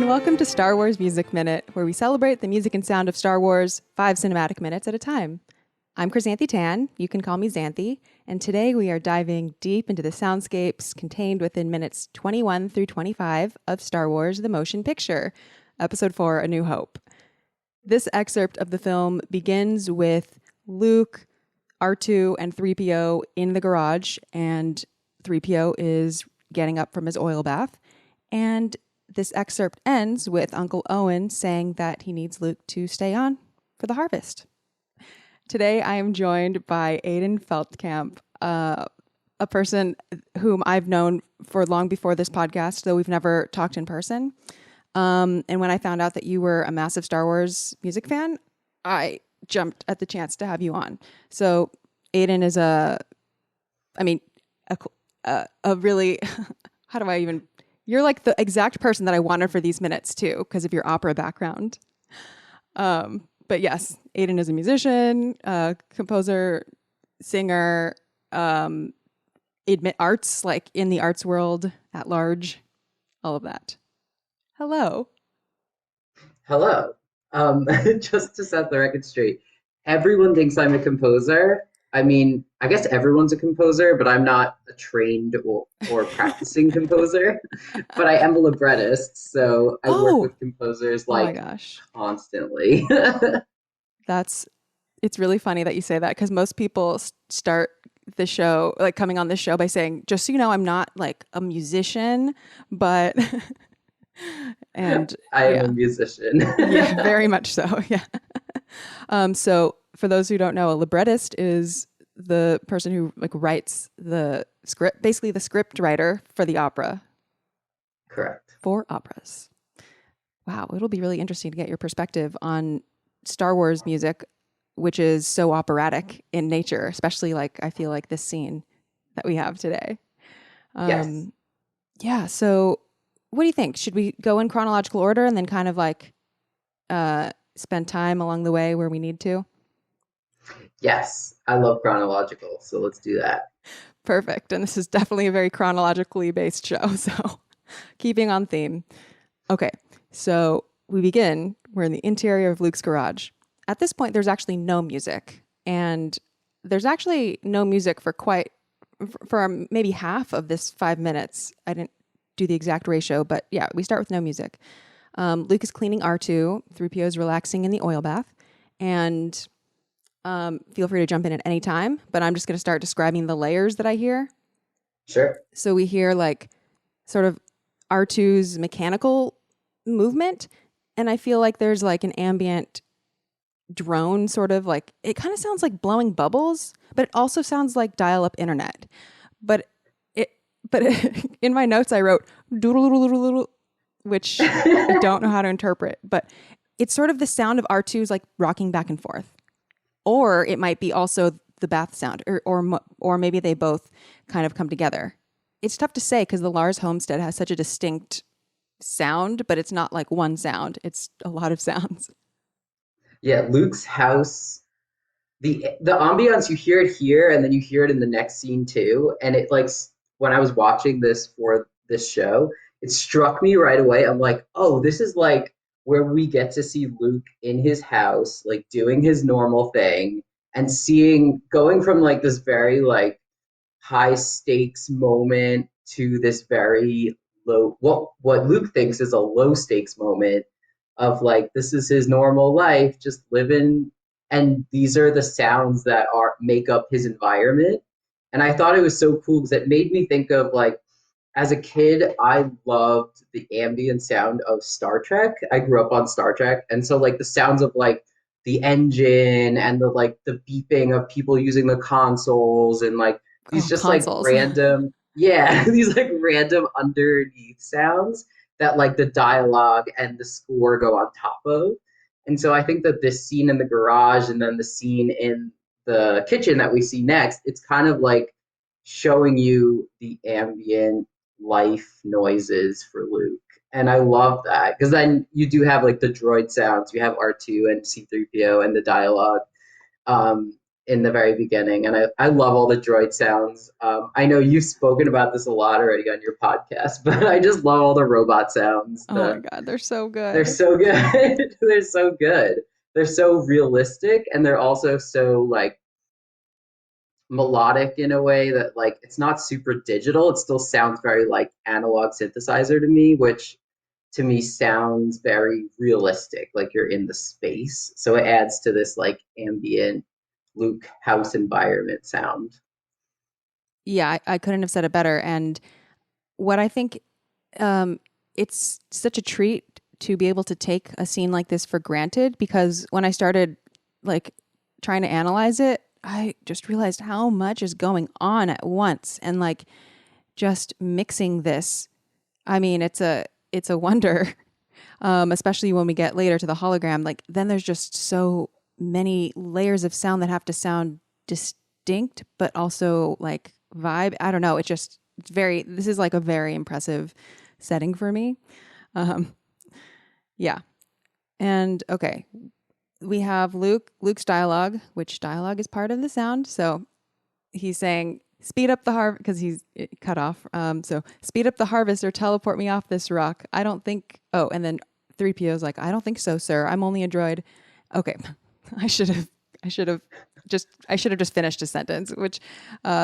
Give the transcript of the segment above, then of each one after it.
and welcome to Star Wars Music Minute, where we celebrate the music and sound of Star Wars 5 cinematic minutes at a time. I'm Chrysanthi Tan, you can call me Xanthi, and today we are diving deep into the soundscapes contained within minutes 21 through 25 of Star Wars The Motion Picture, Episode 4, A New Hope. This excerpt of the film begins with Luke, Artoo, and Threepio in the garage, and Threepio is getting up from his oil bath, and this excerpt ends with Uncle Owen saying that he needs Luke to stay on for the harvest. Today, I am joined by Aiden Feltkamp, a person whom I've known for long before this podcast, though we've never talked in person. And when I found out that you were a massive Star Wars music fan, I jumped at the chance to have you on. So Aiden is a really, how do I even... You're like the exact person that I wanted for these minutes too, because of your opera background. But yes, Aiden is a musician, composer, singer, admit arts, like in the arts world at large, all of that. Hello. Hello. Just to set the record straight, everyone thinks I'm a composer. I mean, I guess everyone's a composer, but I'm not a trained or practicing composer. But I am a librettist, so I work with composers constantly. It's really funny that you say that, because most people start the show, like coming on this show, by saying, just so you know, I'm not like a musician, but... and I am a musician. Yeah, very much so. Yeah. So for those who don't know, a librettist is the person who like writes the script, basically the script writer for the opera. Correct. For operas. Wow, it'll be really interesting to get your perspective on Star Wars music, which is so operatic in nature, especially like I feel like this scene that we have today. Yes. Yeah, so what do you think? Should we go in chronological order and then kind of like spend time along the way where we need to? Yes, I love chronological, so let's do that. Perfect. And this is definitely a very chronologically based show, so keeping on theme. Okay, so we begin. We're in the interior of Luke's garage. At this point, there's actually no music, and there's actually no music for maybe half of this 5 minutes. I didn't do the exact ratio, but yeah, we start with no music. Luke is cleaning Artoo. Threepio is relaxing in the oil bath, and feel free to jump in at any time, but I'm just going to start describing the layers that I hear. Sure. So we hear like sort of Artoo's mechanical movement, and I feel like there's like an ambient drone, sort of like, it kind of sounds like blowing bubbles, but it also sounds like dial-up internet. But in my notes I wrote doodle, which I don't know how to interpret, but it's sort of the sound of Artoo's like rocking back and forth. Or it might be also the bath sound, or maybe they both kind of come together. It's tough to say because the Lars Homestead has such a distinct sound, but it's not like one sound. It's a lot of sounds. Yeah, Luke's house, the ambiance, you hear it here, and then you hear it in the next scene too. And it like, when I was watching this for this show, it struck me right away. I'm like, oh, this is like where we get to see Luke in his house, like doing his normal thing, and going from like this very like high stakes moment to this very low, what Luke thinks is a low stakes moment of like, this is his normal life, just living, and these are the sounds that make up his environment. And I thought it was so cool because it made me think of like, as a kid, I loved the ambient sound of Star Trek. I grew up on Star Trek. And so like the sounds of like the engine and the beeping of people using the consoles and like these consoles. Like random, yeah, these like random underneath sounds that like the dialogue and the score go on top of. And so I think that this scene in the garage and then the scene in the kitchen that we see next, it's kind of like showing you the ambient life noises for Luke. And I love that because then you do have like the droid sounds. You have R2 and C3PO and the dialogue. in the very beginning, and I love all the droid sounds. I know you've spoken about this a lot already on your podcast, but I just love all the robot sounds. Oh my God, they're so They're good. so good. They're so good. They're so realistic, and they're also so like melodic in a way that like it's not super digital. It still sounds very like analog synthesizer to me, which to me sounds very realistic, like you're in the space. So it adds to this like ambient Luke house environment sound. Yeah, I couldn't have said it better. And what I think, um, it's such a treat to be able to take a scene like this for granted, because when I started like trying to analyze it, I just realized how much is going on at once, and like just mixing this. I mean, it's a wonder, especially when we get later to the hologram. Like then there's just so many layers of sound that have to sound distinct, but also like vibe. I don't know. It's very. This is like a very impressive setting for me. Um, yeah. And okay, we have Luke's dialogue, which dialogue is part of the sound. So he's saying, "Speed up the harvest," because he's cut off. So speed up the harvest or teleport me off this rock. I don't think. Oh, and then Threepio's like, "I don't think so, sir. I'm only a droid." Okay, I should have. I should have just finished his sentence, which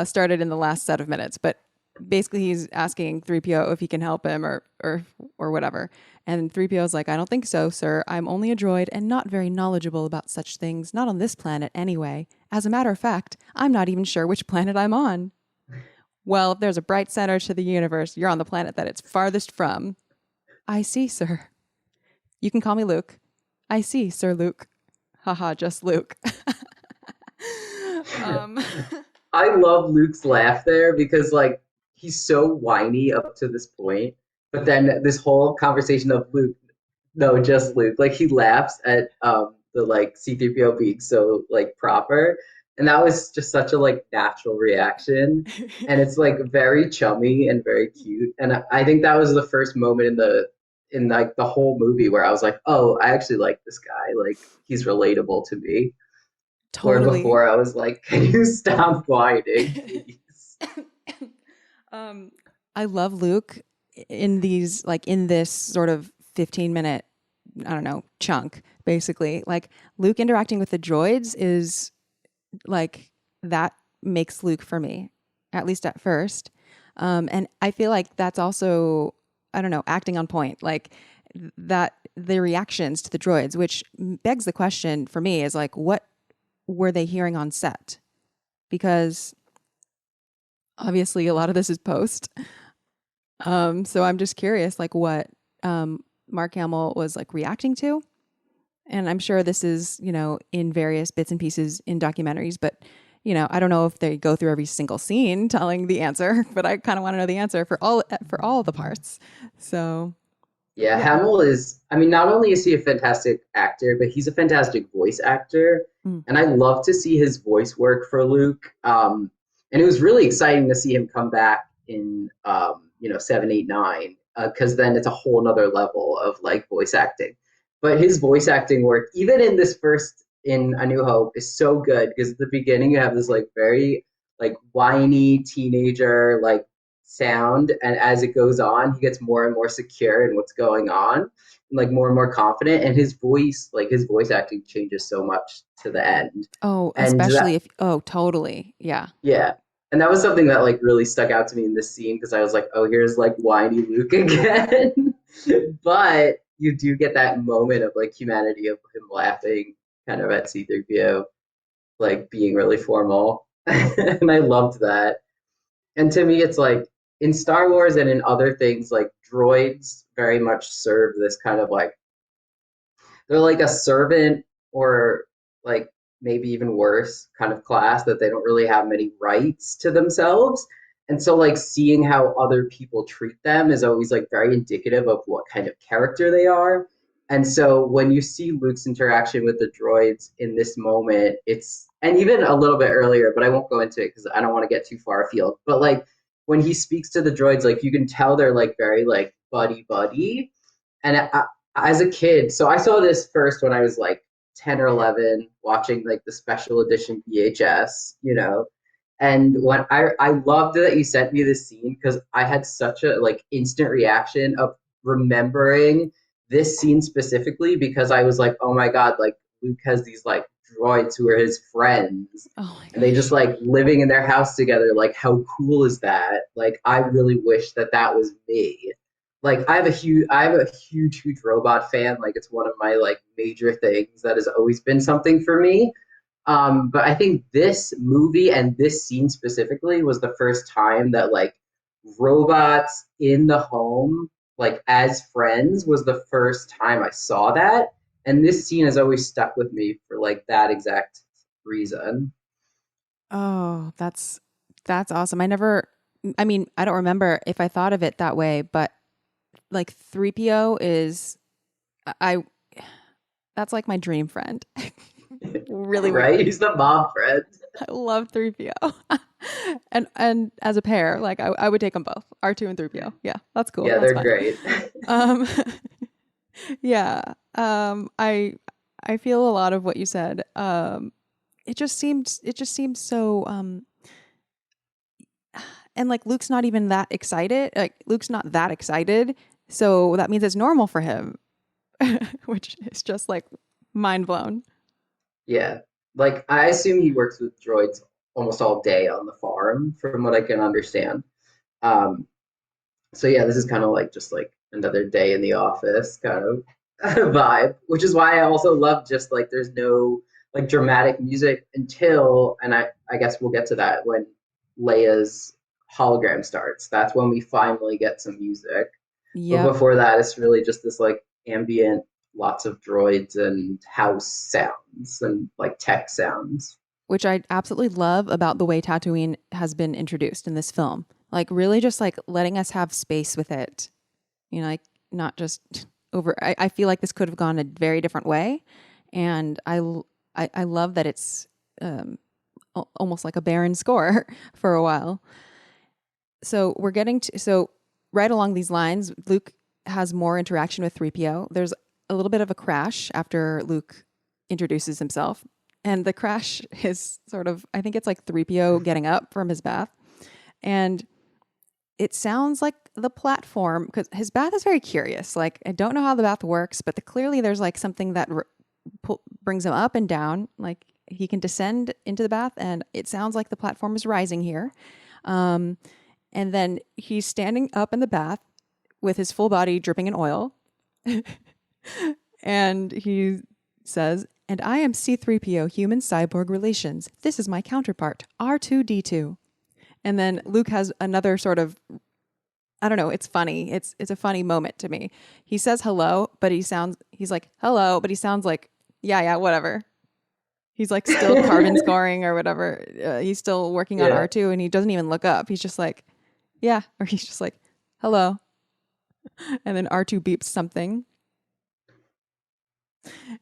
started in the last set of minutes. But basically, he's asking Threepio if he can help him or whatever. And Threepio's like, "I don't think so, sir. I'm only a droid and not very knowledgeable about such things. Not on this planet, anyway. As a matter of fact, I'm not even sure which planet I'm on." Well, if there's a bright center to the universe, you're on the planet that it's farthest from. "I see, sir. You can call me Luke." "I see, Sir Luke." Haha, just Luke. um, I love Luke's laugh there because like he's so whiny up to this point, but then this whole conversation of Luke, no, just Luke, like he laughs at the like C-3PO being so like proper, and that was just such a like natural reaction, and it's like very chummy and very cute, and I think that was the first moment in like the whole movie where I was like, oh, I actually like this guy, like he's relatable to me. Where totally. before I was like, can you stop whining, please? um, I love Luke in this sort of 15-minute, I don't know, chunk, basically. Like Luke interacting with the droids is like that makes Luke for me, at least at first. And I feel like that's also, I don't know, acting on point. Like that the reactions to the droids, which begs the question for me is like, what were they hearing on set? Because obviously a lot of this is post. So I'm just curious, like what Mark Hamill was like reacting to. And I'm sure this is, in various bits and pieces in documentaries, but I don't know if they go through every single scene telling the answer, but I kind of want to know the answer for all the parts. So Yeah, yeah. Hamill is, I mean, not only is he a fantastic actor, but he's a fantastic voice actor. Mm. And I love to see his voice work for Luke. And it was really exciting to see him come back in, 7, 8, 9, because then it's a whole nother level of like voice acting. But his voice acting work, even in this first, in A New Hope, is so good because at the beginning you have this like very like whiny teenager, like sound, and as it goes on he gets more and more secure in what's going on and like more and more confident, and his voice acting changes so much to the end. Oh, And especially that, if, oh, totally. Yeah. yeah, and that was something that like really stuck out to me in this scene because I was like, oh, here's like whiny Luke again. But you do get that moment of like humanity of him laughing kind of at C-3PO like being really formal. And I loved that. And to me, it's like in Star Wars and in other things, like droids very much serve this kind of like they're like a servant or like maybe even worse kind of class that they don't really have many rights to themselves. And so like seeing how other people treat them is always like very indicative of what kind of character they are. And so when you see Luke's interaction with the droids in this moment, it's and even a little bit earlier, but I won't go into it because I don't want to get too far afield. But like when he speaks to the droids, like you can tell they're like very like buddy buddy. And as a kid, so I saw this first when I was like 10 or 11 watching like the special edition VHS, and when I loved that you sent me this scene because I had such a like instant reaction of remembering this scene specifically because I was like, oh my God, like Luke has these like droids who are his friends Oh my and they gosh. just like living in their house together. Like, how cool is that? Like, I really wish that that was me. Like, I have a huge robot fan. Like, it's one of my like major things that has always been something for me. But I think this movie and this scene specifically was the first time that like robots in the home, like as friends, was the first time I saw that. And this scene has always stuck with me for like that exact reason. Oh, that's awesome. I mean, I don't remember if I thought of it that way, but like 3PO is I that's like my dream friend. Really weird. Right? He's the mom friend. I love 3PO. And as a pair, like I would take them both. R2 and 3PO. Yeah, that's cool. Yeah, That's they're fine. great. Um yeah. I feel a lot of what you said. It just seems so and like Luke's not even that excited. Like Luke's not that excited. So that means it's normal for him, which is just like mind blown. Yeah. Like, I assume he works with droids almost all day on the farm, from what I can understand. Um, so yeah, this is kind of like just like another day in the office kind of vibe, which is why I also love just like there's no like dramatic music until, and I guess we'll get to that when Leia's hologram starts. That's when we finally get some music. But Yep. before that, it's really just this like ambient, lots of droids and house sounds and like tech sounds. Which I absolutely love about the way Tatooine has been introduced in this film. Like really just like letting us have space with it. Like not just over I feel like this could have gone a very different way. And I love that it's almost like a barren score for a while. So right along these lines, Luke has more interaction with 3PO. There's a little bit of a crash after Luke introduces himself. And the crash is sort of, I think it's like 3PO getting up from his bath. And it sounds like the platform, because his bath is very curious. Like, I don't know how the bath works, but clearly there's like something that brings him up and down. Like, he can descend into the bath, and it sounds like the platform is rising here. Um, and then he's standing up in the bath with his full body dripping in oil. And he says, and I am C3PO human cyborg relations. This is my counterpart, R2D2. And then Luke has another sort of, I don't know, it's funny. It's a funny moment to me. He says hello, but he's like, hello, but he sounds like, yeah, whatever. He's like still carbon scoring or whatever. He's still working on Yeah. R2 and he doesn't even look up. He's just like, yeah. Or he's just like, hello. And then R2 beeps something.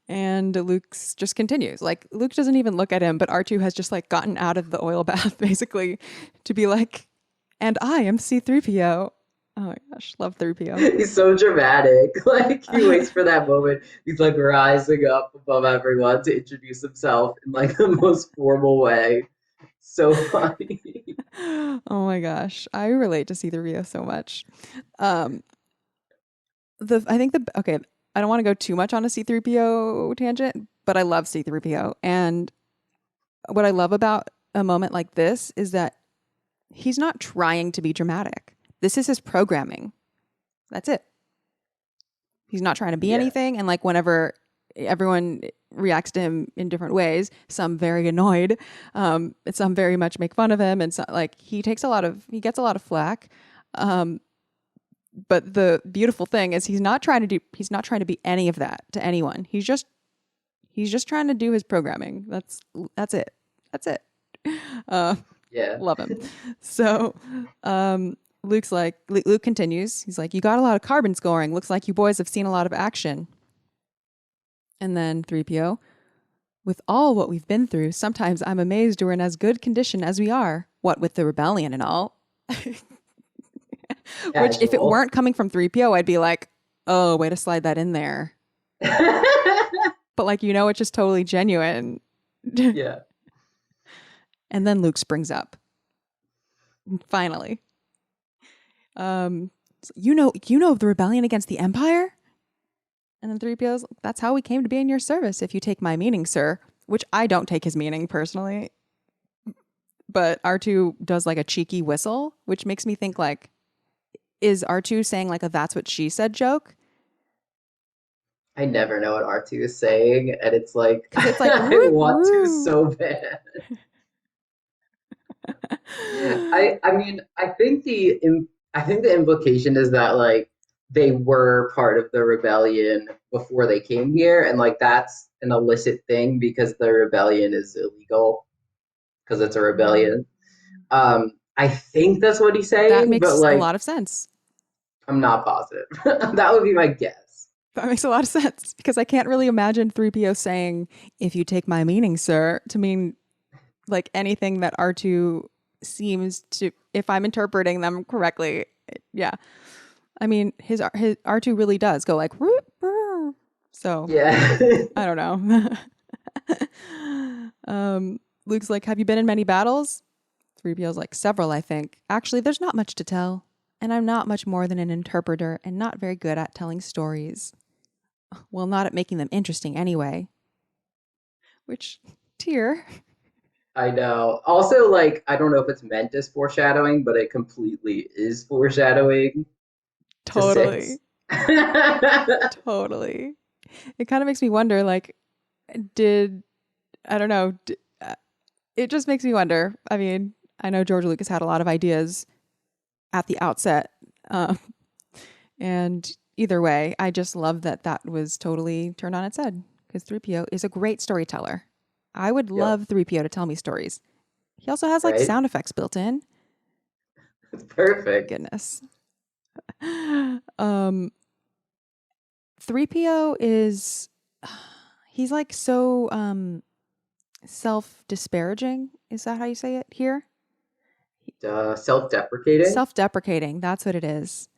And Luke just continues. Like, Luke doesn't even look at him, but R2 has just like gotten out of the oil bath basically to be like, and I am C3PO. Oh my gosh, love 3PO. He's so dramatic. Like, he waits for that moment. He's like rising up above everyone to introduce himself in like the most formal way. So funny. Oh my gosh, I relate to C3PO so much. Um, I think okay, I don't want to go too much on a C3PO tangent, but I love C3PO. And what I love about a moment like this is that he's not trying to be dramatic. This is his programming. That's it. He's not trying to be Yeah. anything. And like whenever everyone reacts to him in different ways, some very annoyed, and some very much make fun of him. And so, like he gets a lot of flack. But the beautiful thing is he's not trying to be any of that to anyone. He's just trying to do his programming. That's it. That's it. Uh, Yeah. love him. So, Luke continues. He's like, you got a lot of carbon scoring. Looks like you boys have seen a lot of action. And then 3PO, with all what we've been through, sometimes I'm amazed we're in as good condition as we are. What with the rebellion and all. Which, if it Casual. weren't coming from 3PO, I'd be like, oh, way to slide that in there. but like, it's just totally genuine. Yeah. And then Luke springs up. Finally. You know of the rebellion against the Empire? And then Threepio's, that's how we came to be in your service, if you take my meaning, sir. Which I don't take his meaning personally. But Artoo does like a cheeky whistle, which makes me think like, is Artoo saying like a that's what she said joke? I never know what Artoo is saying, and it's like, It's like I want to so bad. I mean, I think the implication is that like they were part of the rebellion before they came here, and like that's an illicit thing because the rebellion is illegal because it's a rebellion. I think that's what he's That saying, makes but a like lot of sense. I'm not positive. That would be my guess. That makes a lot of sense because I can't really imagine 3PO saying, if you take my meaning, sir, to mean like anything that R2 seems to, if I'm interpreting them correctly. Yeah. I mean, his R2 really does go like, so Yeah. I don't know. Luke's like, have you been in many battles? 3PO's like, several, I think. Actually, there's not much to tell. And I'm not much more than an interpreter and not very good at telling stories. Well, not at making them interesting anyway. Which, tear. I know. Also, like, I don't know if it's meant as foreshadowing, but it completely is foreshadowing to Totally. 6. Totally. It kind of makes me wonder, like, I don't know. It just makes me wonder. I mean, I know George Lucas had a lot of ideas at the outset. And either way, I just love that was totally turned on its head because 3PO is a great storyteller. I would love 3PO to tell me stories. He also has like Right? sound effects built in. It's perfect. Goodness. 3PO is, he's like so self-disparaging. Is that how you say it here? Self-deprecating. Self-deprecating. That's what it is.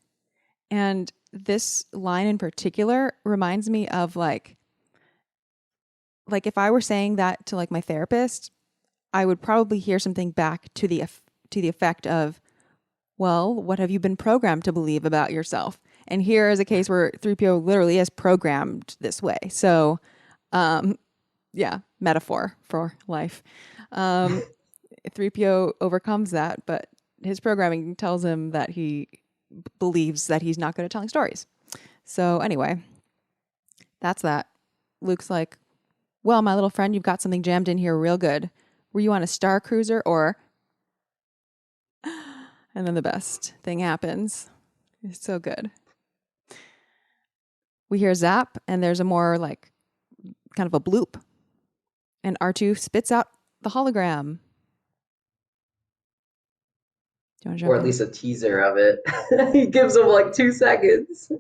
And this line in particular reminds me of like if I were saying that to like my therapist, I would probably hear something back to the effect of, well, what have you been programmed to believe about yourself? And here is a case where 3PO literally is programmed this way. So, yeah, metaphor for life. 3PO overcomes that, but his programming tells him that he believes that he's not good at telling stories. So anyway, that's that. Luke's like, well, my little friend, you've got something jammed in here real good. Were you on a Star Cruiser or... And then the best thing happens. It's so good. We hear zap, and there's a more like kind of a bloop. And R2 spits out the hologram. Do you want to jump Or at in? least a teaser of it. He gives him like 2 seconds.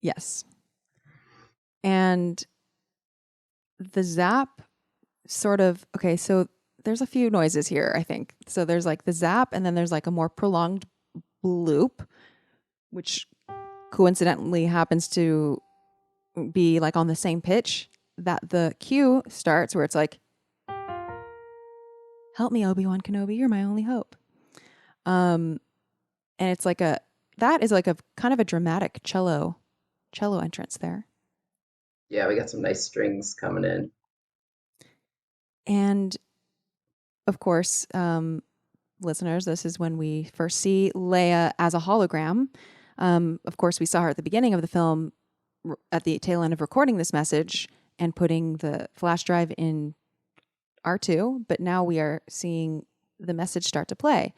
Yes. And the zap sort of, okay, so there's a few noises here, I think. So there's like the zap, and then there's like a more prolonged bloop, which coincidentally happens to be like on the same pitch that the cue starts, where it's like, help me, Obi-Wan Kenobi, you're my only hope. And it's like that is like a kind of a dramatic cello entrance there. Yeah, we got some nice strings coming in. And of course, listeners, this is when we first see Leia as a hologram. Of course, we saw her at the beginning of the film at the tail end of recording this message and putting the flash drive in R2, but now we are seeing the message start to play.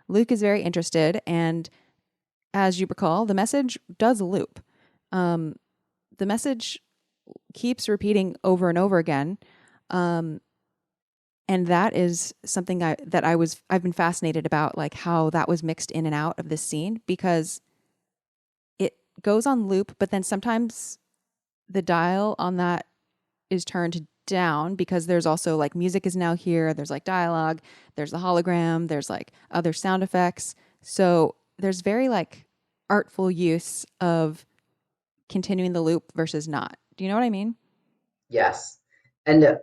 Luke is very interested, and as you recall, the message does loop. The message keeps repeating over and over again. And that is something I've been fascinated about, like how that was mixed in and out of this scene, because it goes on loop, but then sometimes the dial on that is turned down because there's also like music is now here. There's like dialogue, there's the hologram, there's like other sound effects. So there's very like artful use of continuing the loop versus not. Do you know what I mean? Yes. And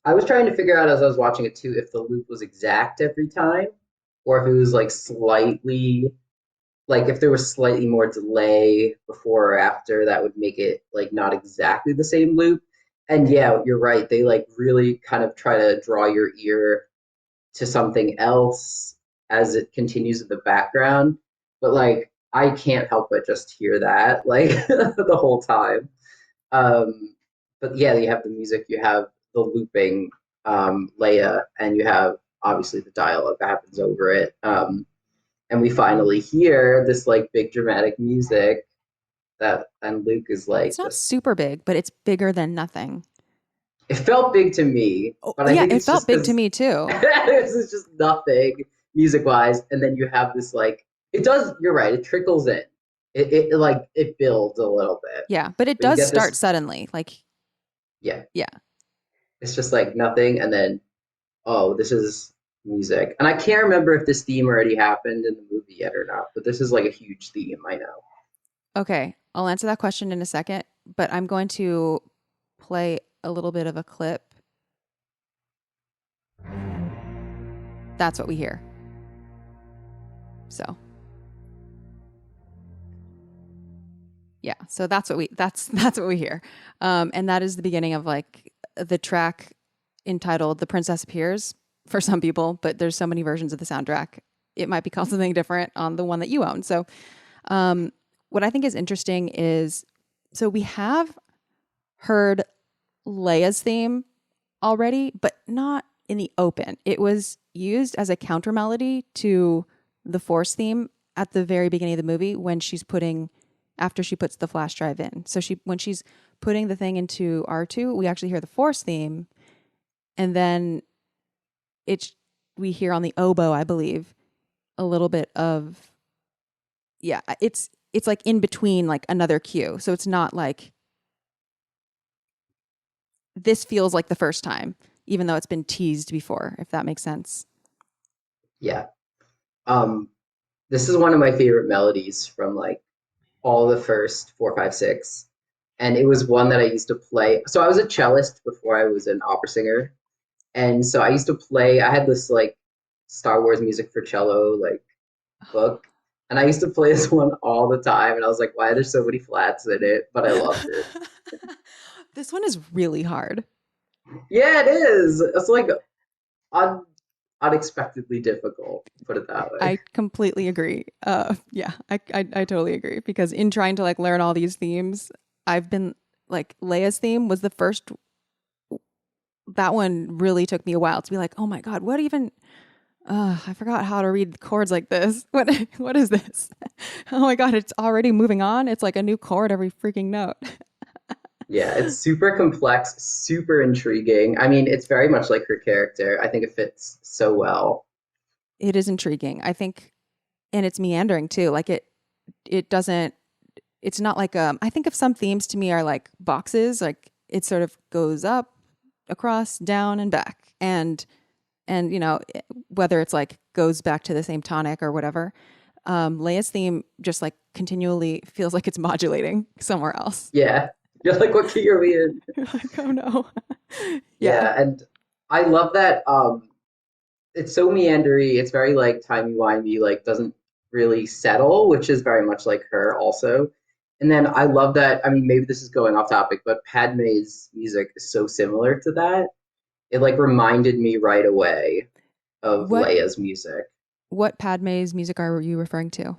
I was trying to figure out as I was watching it too if the loop was exact every time or if it was like slightly like if there was slightly more delay before or after that would make it like not exactly the same loop. And yeah, you're right. They like really kind of try to draw your ear to something else as it continues in the background. But like I can't help but just hear that like the whole time. Um, but yeah, you have the music, you have the looping Leia, and you have obviously the dialogue that happens over it. And we finally hear this like big dramatic music that, and Luke is It's like not just. super big, but it's bigger than nothing. It felt big to me, Oh, but I yeah, think it it's felt just big to because me too. this is just nothing music wise, and then you have this like it does. You're right. It trickles in. It like it builds a little bit, Yeah, but it but you does get start this. suddenly. Like, Yeah, yeah. it's just like nothing, and then oh, this is music. And I can't remember if this theme already happened in the movie yet or not, but this is like a huge theme, I know. Okay, I'll answer that question in a second, but I'm going to play a little bit of a clip. That's what we hear. So, yeah, so that's what we hear. And that is the beginning of like the track entitled "The Princess Appears" for some people, but there's so many versions of the soundtrack. It might be called something different on the one that you own. So, um, what I think is interesting is so we have heard Leia's theme already, but not in the open. It was used as a counter melody to the Force theme at the very beginning of the movie when she's putting after she puts the flash drive in. So when she's putting the thing into Artoo, we actually hear the Force theme, and then it's we hear on the oboe, I believe, a little bit of yeah. It's like in between like another cue, so it's not like this feels like the first time, even though it's been teased before, if that makes sense. Yeah. Um, this is one of my favorite melodies from like all the first four, five, six. And it was one that I used to play. So I was a cellist before I was an opera singer. And so I used to play, I had this like Star Wars music for cello like book. And I used to play this one all the time. And I was like, why are there so many flats in it? But I loved it. This one is really hard. Yeah, it is. It's like un- unexpectedly difficult, put it that way. I completely agree. Yeah, I totally agree because in trying to like learn all these themes, I've been like Leia's theme was the first. That one really took me a while to be like, oh my god, what even? I forgot how to read chords like this. What is this? Oh my god, it's already moving on. It's like a new chord every freaking note. Yeah, it's super complex, super intriguing. I mean, it's very much like her character. I think it fits so well. It is intriguing, I think, and it's meandering too. Like it doesn't. It's not like I think of some themes to me are like boxes. Like it sort of goes up, across, down, and back, and whether it's like goes back to the same tonic or whatever. Leia's theme just like continually feels like it's modulating somewhere else. Yeah. You're like, what key are we in? You're like, oh no. Yeah. Yeah, and I love that it's so meandery, it's very like timey-wimey, like doesn't really settle, which is very much like her also. And then I love that, I mean, maybe this is going off topic, but Padme's music is so similar to that. It like reminded me right away of What Leia's music. what Padme's music are you referring to?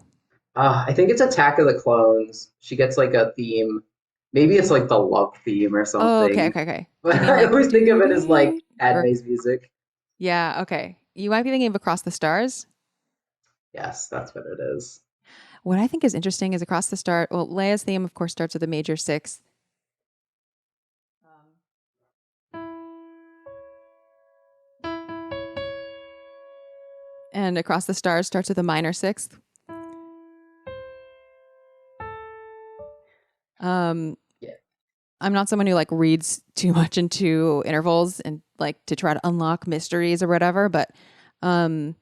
I think it's Attack of the Clones. She gets like a theme. Maybe it's like the love theme or Oh, okay, something. okay, okay. Do But you mean I like always think of doo it as like doo or Padme's music. yeah, okay. You might be thinking of Across the Stars. Yes, that's what it is. What I think is interesting is Across the Star. Well, Leia's theme, of course, starts with a major sixth. And Across the Stars starts with a minor sixth. Um, Yeah. I'm not someone who like reads too much into intervals and like to try to unlock mysteries or whatever, but um,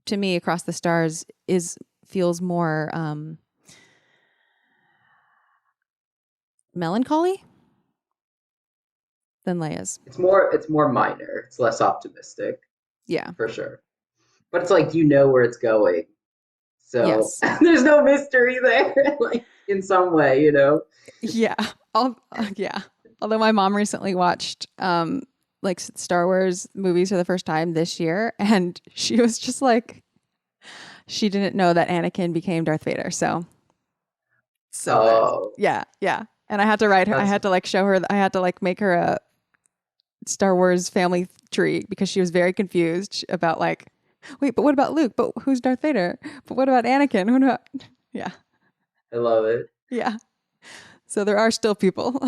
to me, Across the Stars is feels more melancholy. than Leia's. It's more minor. It's less optimistic, Yeah. for sure. But it's like you know where it's going. So Yes. there's no mystery there, like in some way, you know? Yeah. Yeah. Although my mom recently watched like Star Wars movies for the first time this year, and she was just like, she didn't know that Anakin became Darth Vader. So there's, Oh, yeah, yeah. And I had to write her, I that's had to like show her, I had to like make her a Star Wars family tree because she was very confused about like, wait, but what about Luke? But who's Darth Vader? But what about Anakin? What about, yeah, I love it. yeah. So there are still people.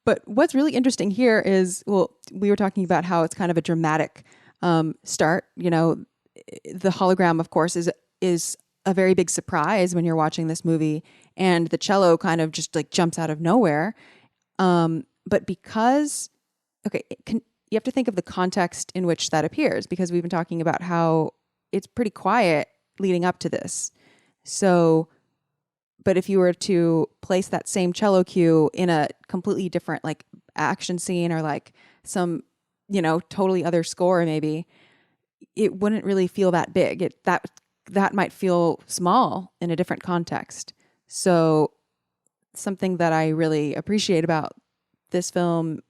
But what's really interesting here is, well, we were talking about how it's kind of a dramatic start. You know, the hologram, of course, is a very big surprise when you're watching this movie, and the cello kind of just like jumps out of nowhere. But because, okay, you have to think of the context in which that appears, because we've been talking about how it's pretty quiet leading up to this. So, but if you were to place that same cello cue in a completely different like action scene or like some, you know, totally other score, maybe it wouldn't really feel that big. That might feel small in a different context. So something that I really appreciate about this film,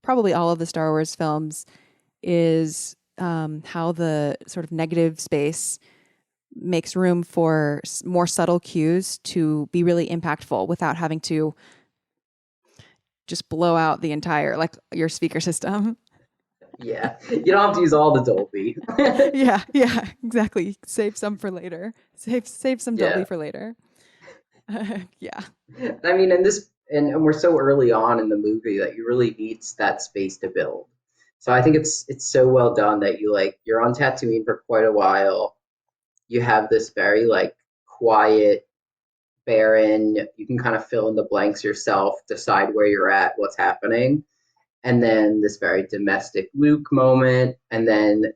probably all of the Star Wars films, is how the sort of negative space makes room for more subtle cues to be really impactful without having to just blow out the entire, like your speaker system. Yeah. You don't have to use all the Dolby. Yeah, yeah, exactly. Save some for later. Save some Dolby Yeah. for later. Yeah. I mean, and we're so early on in the movie that you really need that space to build. So I think it's so well done that you're on Tatooine for quite a while. You have this very like quiet, barren, you can kind of fill in the blanks yourself, decide where you're at, what's happening. And then this very domestic Luke moment, and then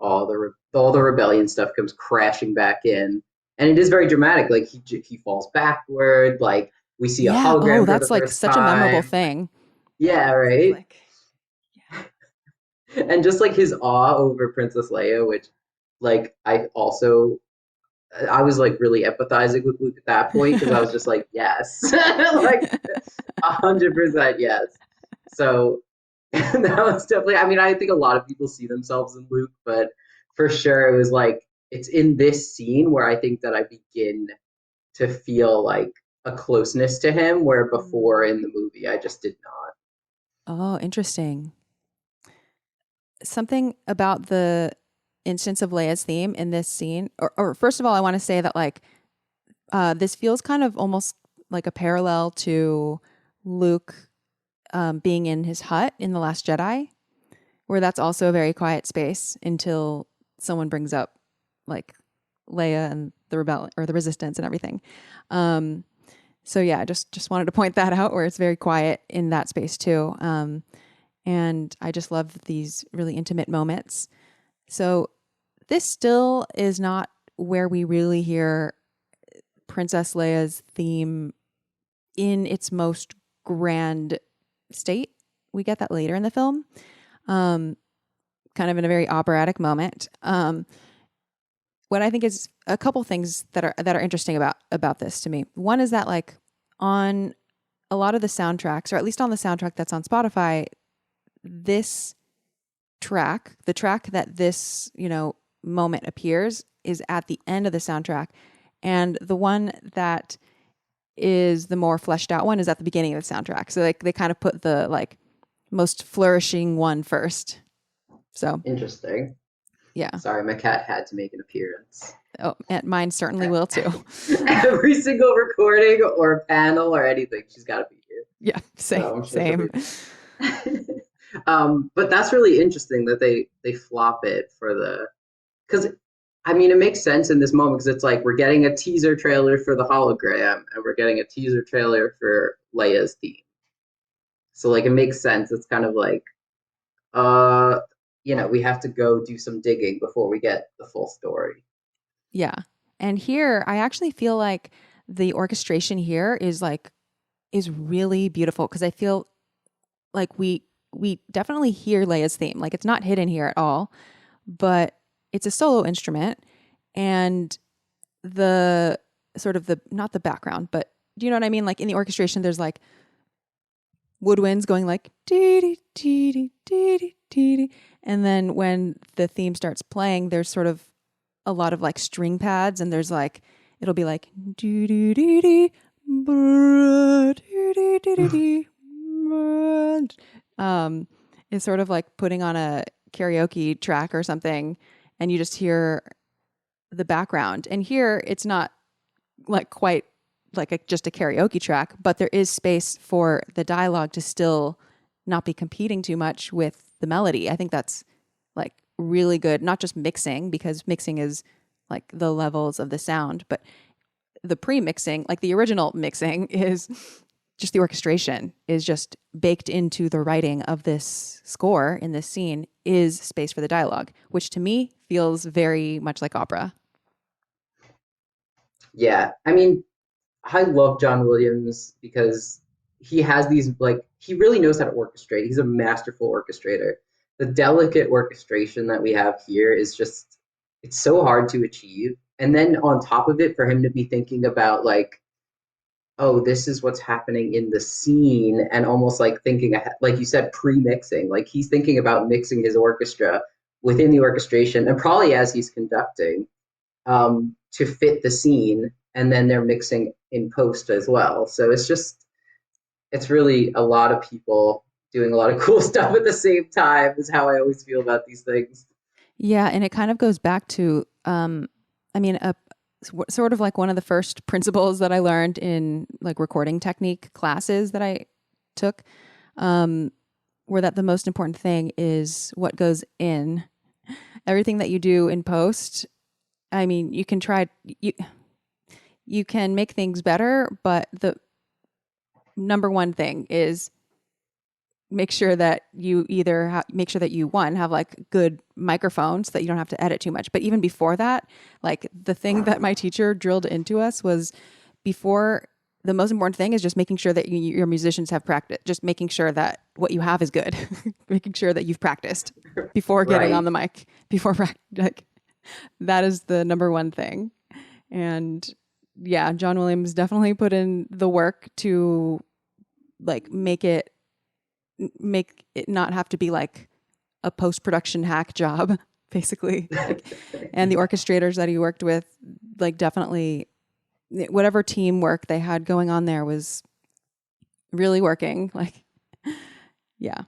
all the rebellion stuff comes crashing back in, and it is very dramatic. Like he falls backward. Like we see a Yeah. Oh, hologram for the that's like first such a memorable time. thing. Yeah, It's right. like, yeah. And just like his awe over Princess Leia, which like I was like really empathizing with Luke at that point because I was just like, yes, like 100% yes. So that was definitely. I mean, I think a lot of people see themselves in Luke, but for sure it was like it's in this scene where I think that I begin to feel like a closeness to him, where before Mm. in the movie I just did not. Oh, interesting. Something about the instance of Leia's theme in this scene, or first of all, I want to say that like this feels kind of almost like a parallel to Luke being in his hut in The Last Jedi, where that's also a very quiet space until someone brings up like Leia and the rebellion or the resistance and everything. Um, so yeah, just wanted to point that out where it's very quiet in that space too. And I just love these really intimate moments. So this still is not where we really hear Princess Leia's theme in its most grand state. We get that later in the film, kind of in a very operatic moment. What I think is a couple things that are interesting about this to me. One is that like on a lot of the soundtracks, or at least on the soundtrack that's on Spotify, this track, the track that this moment appears, is at the end of the soundtrack, and the one that is the more fleshed out one is at the beginning of the soundtrack. So like they kind of put the like most flourishing one first. So Interesting. yeah. Sorry, my cat had to make an appearance. Oh, and mine certainly will too. Every single recording or panel or anything, she's got to be here. Yeah, same, So I'm sure she'll same. be. But that's really interesting that they flop it for the because I mean it makes sense in this moment because it's like we're getting a teaser trailer for the hologram and we're getting a teaser trailer for Leia's theme. So like it makes sense. It's kind of like uh we have to go do some digging before we get the full story. Yeah. And here I actually feel like the orchestration here is really beautiful because I feel like we definitely hear Leia's theme. Like it's not hidden here at all, but it's a solo instrument, and the sort of the not the background, but do you know what I mean? Like in the orchestration, there's like woodwinds going like dee dee dee dee dee dee dee, and then when the theme starts playing, there's sort of a lot of like string pads, and there's like it'll be like dee dee dee dee dee dee dee. It's sort of like putting on a karaoke track or something, and you just hear the background. And here it's not like quite like just a karaoke track, but there is space for the dialogue to still not be competing too much with the melody. I think that's like really good, not just mixing, because mixing is like the levels of the sound, but the pre-mixing, like the original mixing, is just the orchestration is just baked into the writing of this score in this scene is space for the dialogue, which to me feels very much like opera. Yeah, I mean, I love John Williams because he has these like he really knows how to orchestrate. He's a masterful orchestrator. The delicate orchestration that we have here is just it's so hard to achieve. And then on top of it, for him to be thinking about like, oh, this is what's happening in the scene, and almost like thinking ahead, like you said, pre-mixing. Like he's thinking about mixing his orchestra within the orchestration, and probably as he's conducting, to fit the scene, and then they're mixing in post as well. So it's really a lot of people doing a lot of cool stuff at the same time is how I always feel about these things. Yeah, and it kind of goes back to, I mean, sort of like one of the first principles that I learned in like recording technique classes that I took, were that the most important thing is what goes in. Everything that you do in post, I mean, you can try you can make things better, but the number one thing is make sure that you either make sure that you have like good microphones so that you don't have to edit too much. But even before that, like the thing that my teacher drilled into us was before the most important thing is just making sure that your musicians have practice, just making sure that what you have is good, making sure that you've practiced before getting Right. on the mic, like that is the number one thing. And yeah, John Williams definitely put in the work to like make it not have to be like a post-production hack job, basically. Like, and the orchestrators that he worked with, like definitely whatever teamwork they had going on there was really working. Like, yeah,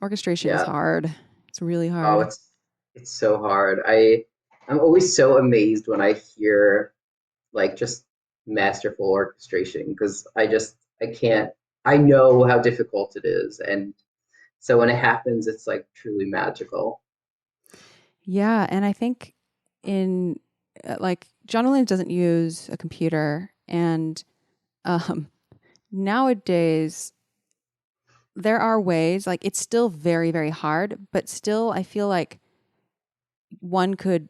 orchestration is Yeah. hard. It's really Oh, hard. it's so hard. I'm always so amazed when I hear like just masterful orchestration because I can't I know how difficult it is, and so when it happens it's like truly magical. Yeah, and I think in like John Williams doesn't use a computer, and um, nowadays there are ways. Like it's still very very hard, but still I feel like one could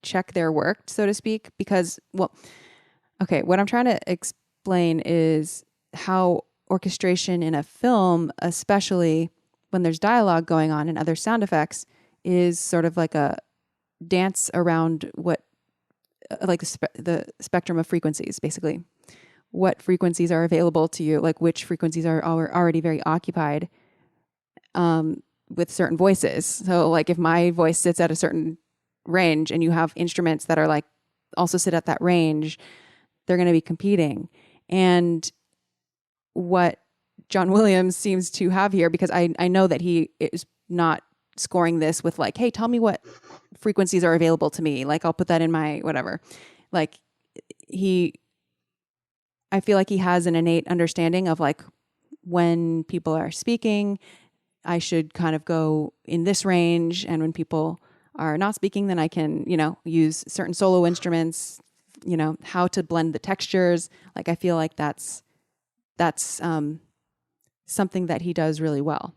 check their work, so to speak, because well, okay, what I'm trying to explain is how orchestration in a film, especially when there's dialogue going on and other sound effects, is sort of like a dance around what like the spectrum of frequencies, basically what frequencies are available to you, like which frequencies are already very occupied with certain voices. So like if my voice sits at a certain range and you have instruments that are like also sit at that range, they're going to be competing. And what John Williams seems to have here, because I know that he is not scoring this with like, hey, tell me what frequencies are available to me. Like I'll put that in my whatever. Like I feel like he has an innate understanding of like when people are speaking, I should kind of go in this range. And when people are not speaking, then I can, use certain solo instruments, how to blend the textures. Like I feel like that's something that he does really well.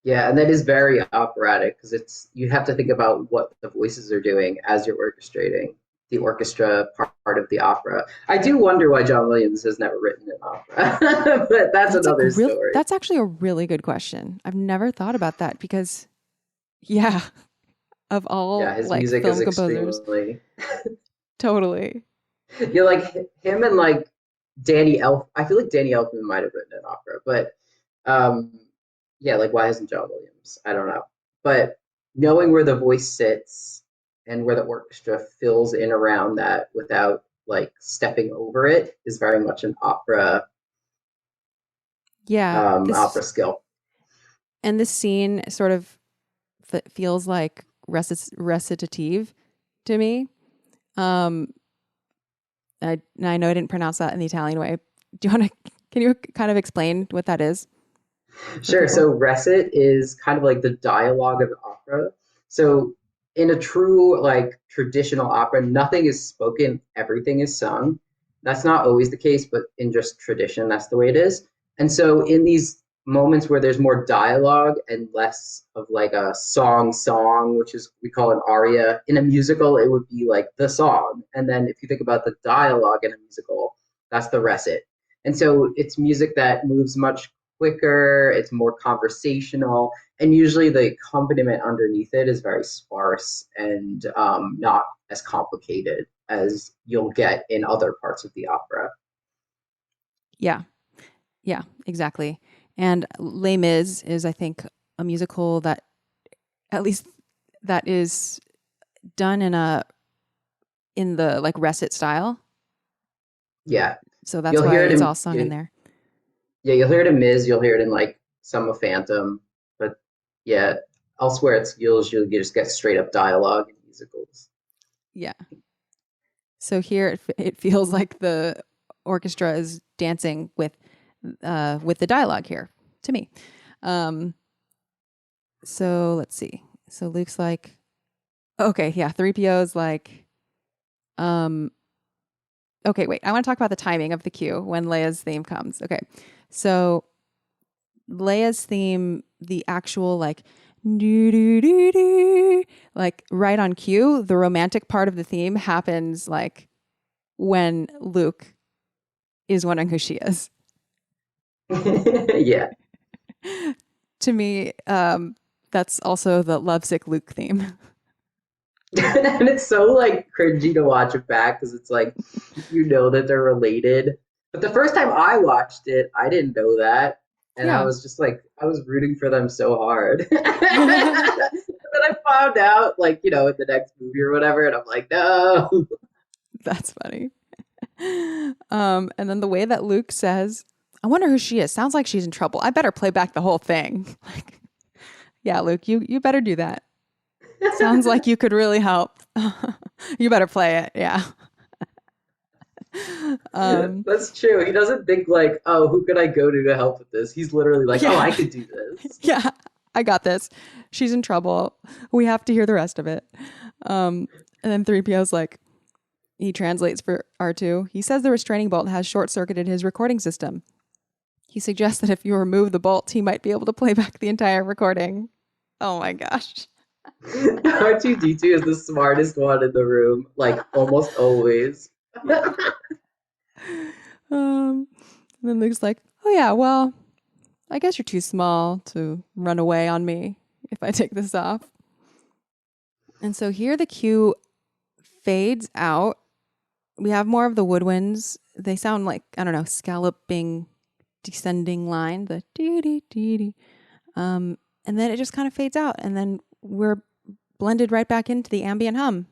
Yeah, and that is very operatic because it's you have to think about what the voices are doing as you're orchestrating. the orchestra part of the opera. I do wonder why John Williams has never written an opera, but that's another story. That's actually a really good question. I've never thought about that because, yeah, of all Yeah, his like music is film composers, extremely. totally. Yeah, like him and like Danny Elf. I feel like Danny Elfman might have written an opera, but um, yeah, like why hasn't John Williams? I don't know. But knowing where the voice sits and where the orchestra fills in around that without like stepping over it is very much an Yeah, opera skill. and this scene sort of feels like recitative to me. I know I didn't pronounce that in the Italian way. Do you want to? Can you kind of explain what that is? Sure. So recit is kind of like the dialogue of opera. So in a true like traditional opera, nothing is spoken, everything is sung. That's not always the case, but in just tradition, that's the way it is. And so in these moments where there's more dialogue and less of like a song, which is we call an aria. In a musical, it would be like the song. And then if you think about the dialogue in a musical, that's the recit. And so it's music that moves much quicker, it's more conversational, and usually the accompaniment underneath it is very sparse and not as complicated as you'll get in other parts of the opera. Yeah, exactly. And Les Mis is, I think, a musical that, at least, that is done in the like recit style. Yeah. So that's why it's all sung in there. Yeah, you'll hear it in Miz, you'll hear it in like some of Phantom, but yeah, elsewhere you'll just get straight up dialogue in musicals. Yeah. So here it feels like the orchestra is dancing with the dialogue here to me. So let's see. So Luke's like, okay, yeah, Threepio's like, okay, wait, I want to talk about the timing of the cue when Leia's theme comes. Okay, so Leia's theme, the actual like, like right on cue, the romantic part of the theme happens like when Luke is wondering who she is. Yeah. To me, that's also the Lovesick Luke theme. And it's so like cringy to watch it back because it's like you know that they're related. But the first time I watched it, I didn't know that. And I Yeah. was just like, I was rooting for them so hard. And then I found out, like, in the next movie or whatever, and I'm like, no. That's funny. And then the way that Luke says, I wonder who she is. Sounds like she's in trouble. I better play back the whole thing. Like, yeah, Luke, you better do that. Sounds like you could really help. You better play it. Yeah. That's true. He doesn't think like, oh, who could I go to help with this? He's literally like, oh, I could do this. Yeah, I got this. She's in trouble. We have to hear the rest of it. And then 3PO's like, he translates for Artoo. He says the restraining bolt has short-circuited his recording system. He suggests that if you remove the bolt, he might be able to play back the entire recording. Oh my gosh. R2D2 is the smartest one in the room, like almost always. And then Luke's like, oh yeah, well, I guess you're too small to run away on me if I take this off. And so here the cue fades out. We have more of the woodwinds. They sound like, I don't know, scalloping, descending line, the dee-dee-dee-dee. And then it just kind of fades out. And then we're blended right back into the ambient hum.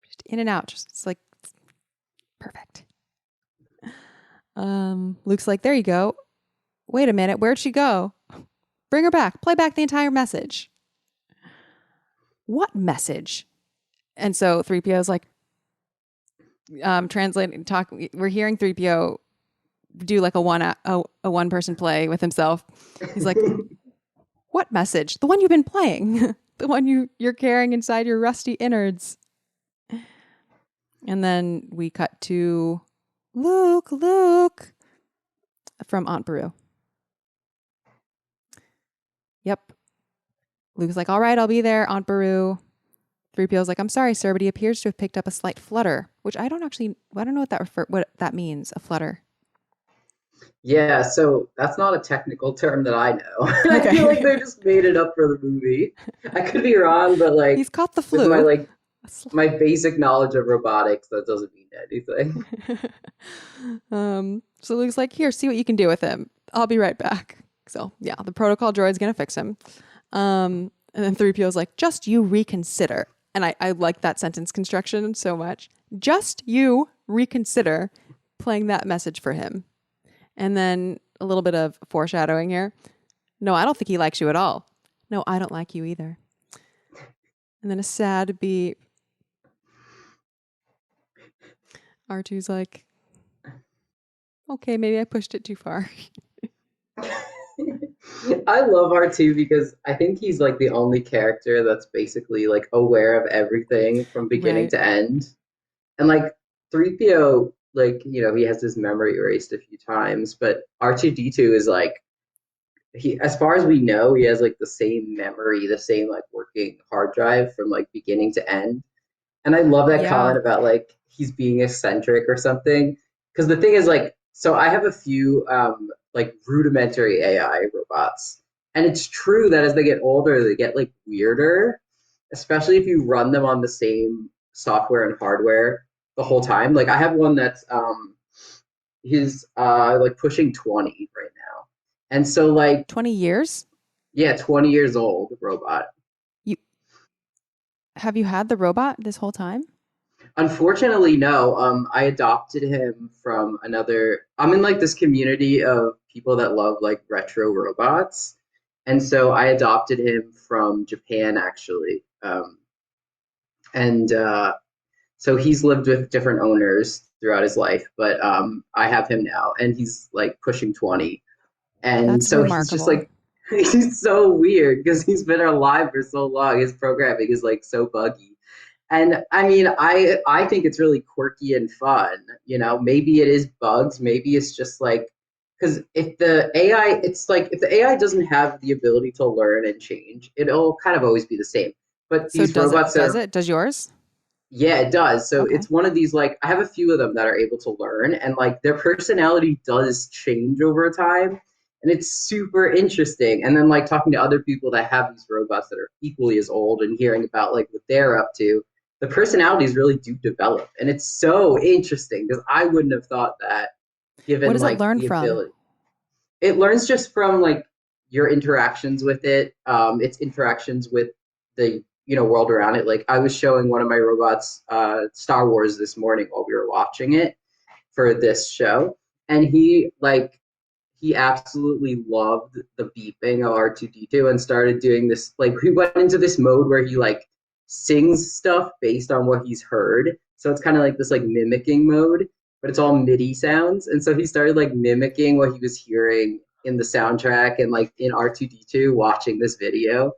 Just in and out. Just it's like perfect. Luke's like, there you go. Wait a minute. Where'd she go? Bring her back. Play back the entire message. What message? And so 3PO's like, translating, talk. We're hearing 3PO do like a one person play with himself. He's like, what message? The one you've been playing. The one you're carrying inside your rusty innards. And then we cut to Luke from Aunt Beru. Yep. Luke's like, all right, I'll be there, Aunt Beru. Threepio's like, I'm sorry, sir, but he appears to have picked up a slight flutter, which I don't know what that means, a flutter. Yeah, so that's not a technical term that I know. I feel like Okay. they just made it up for the movie. I could be wrong, but like He's caught the with my flu. my basic knowledge of robotics, that doesn't mean anything. So Luke's like, here, see what you can do with him. I'll be right back. So yeah, the protocol droid's gonna fix him. And then 3PO's like, just you reconsider. And I like that sentence construction so much. Just you reconsider, playing that message for him. And then a little bit of foreshadowing here. No, I don't think he likes you at all. No, I don't like you either. And then a sad beep. R2's like, okay, maybe I pushed it too far. I love R2 because I think he's like the only character that's basically like aware of everything from beginning Right. to end. And like 3PO, like, he has his memory erased a few times, but R2D2 is like he as far as we know, he has like the same memory, the same like working hard drive from like beginning to end. And I love that Yeah. comment about like he's being eccentric or something. Because the thing is like, so I have a few like rudimentary AI robots. And it's true that as they get older, they get like weirder, especially if you run them on the same software and hardware the whole time. Like I have one that's he's like pushing 20 right now. And so like 20 years? yeah, 20 years old robot. You have you had the robot this whole time? Unfortunately, no. I adopted him from another. I'm in like this community of people that love like retro robots, and so I adopted him from Japan actually. And so he's lived with different owners throughout his life, but I have him now, and he's like pushing 20, and That's so he's just remarkable. like he's so weird because he's been alive for so long. His programming is like so buggy. And I mean, I think it's really quirky and fun. Maybe it is bugs. Maybe it's just like because if the AI, it's like if the AI doesn't have the ability to learn and change, it'll kind of always be the same. But So these robots that does are, it? Does yours? yeah, it does. So Okay. it's one of these like I have a few of them that are able to learn, and like their personality does change over time, and it's super interesting. And then like talking to other people that have these robots that are equally as old and hearing about like what they're up to, the personalities really do develop, and it's so interesting because I wouldn't have thought that What given does it like learn the from? ability. It learns just from like your interactions with it, its interactions with the world around it. Like I was showing one of my robots Star Wars this morning while we were watching it for this show, and he absolutely loved the beeping of R2D2 and started doing this. Like he went into this mode where he like sings stuff based on what he's heard. So it's kind of like this like mimicking mode, but it's all MIDI sounds. And so he started like mimicking what he was hearing in the soundtrack and like in R2D2 watching this video.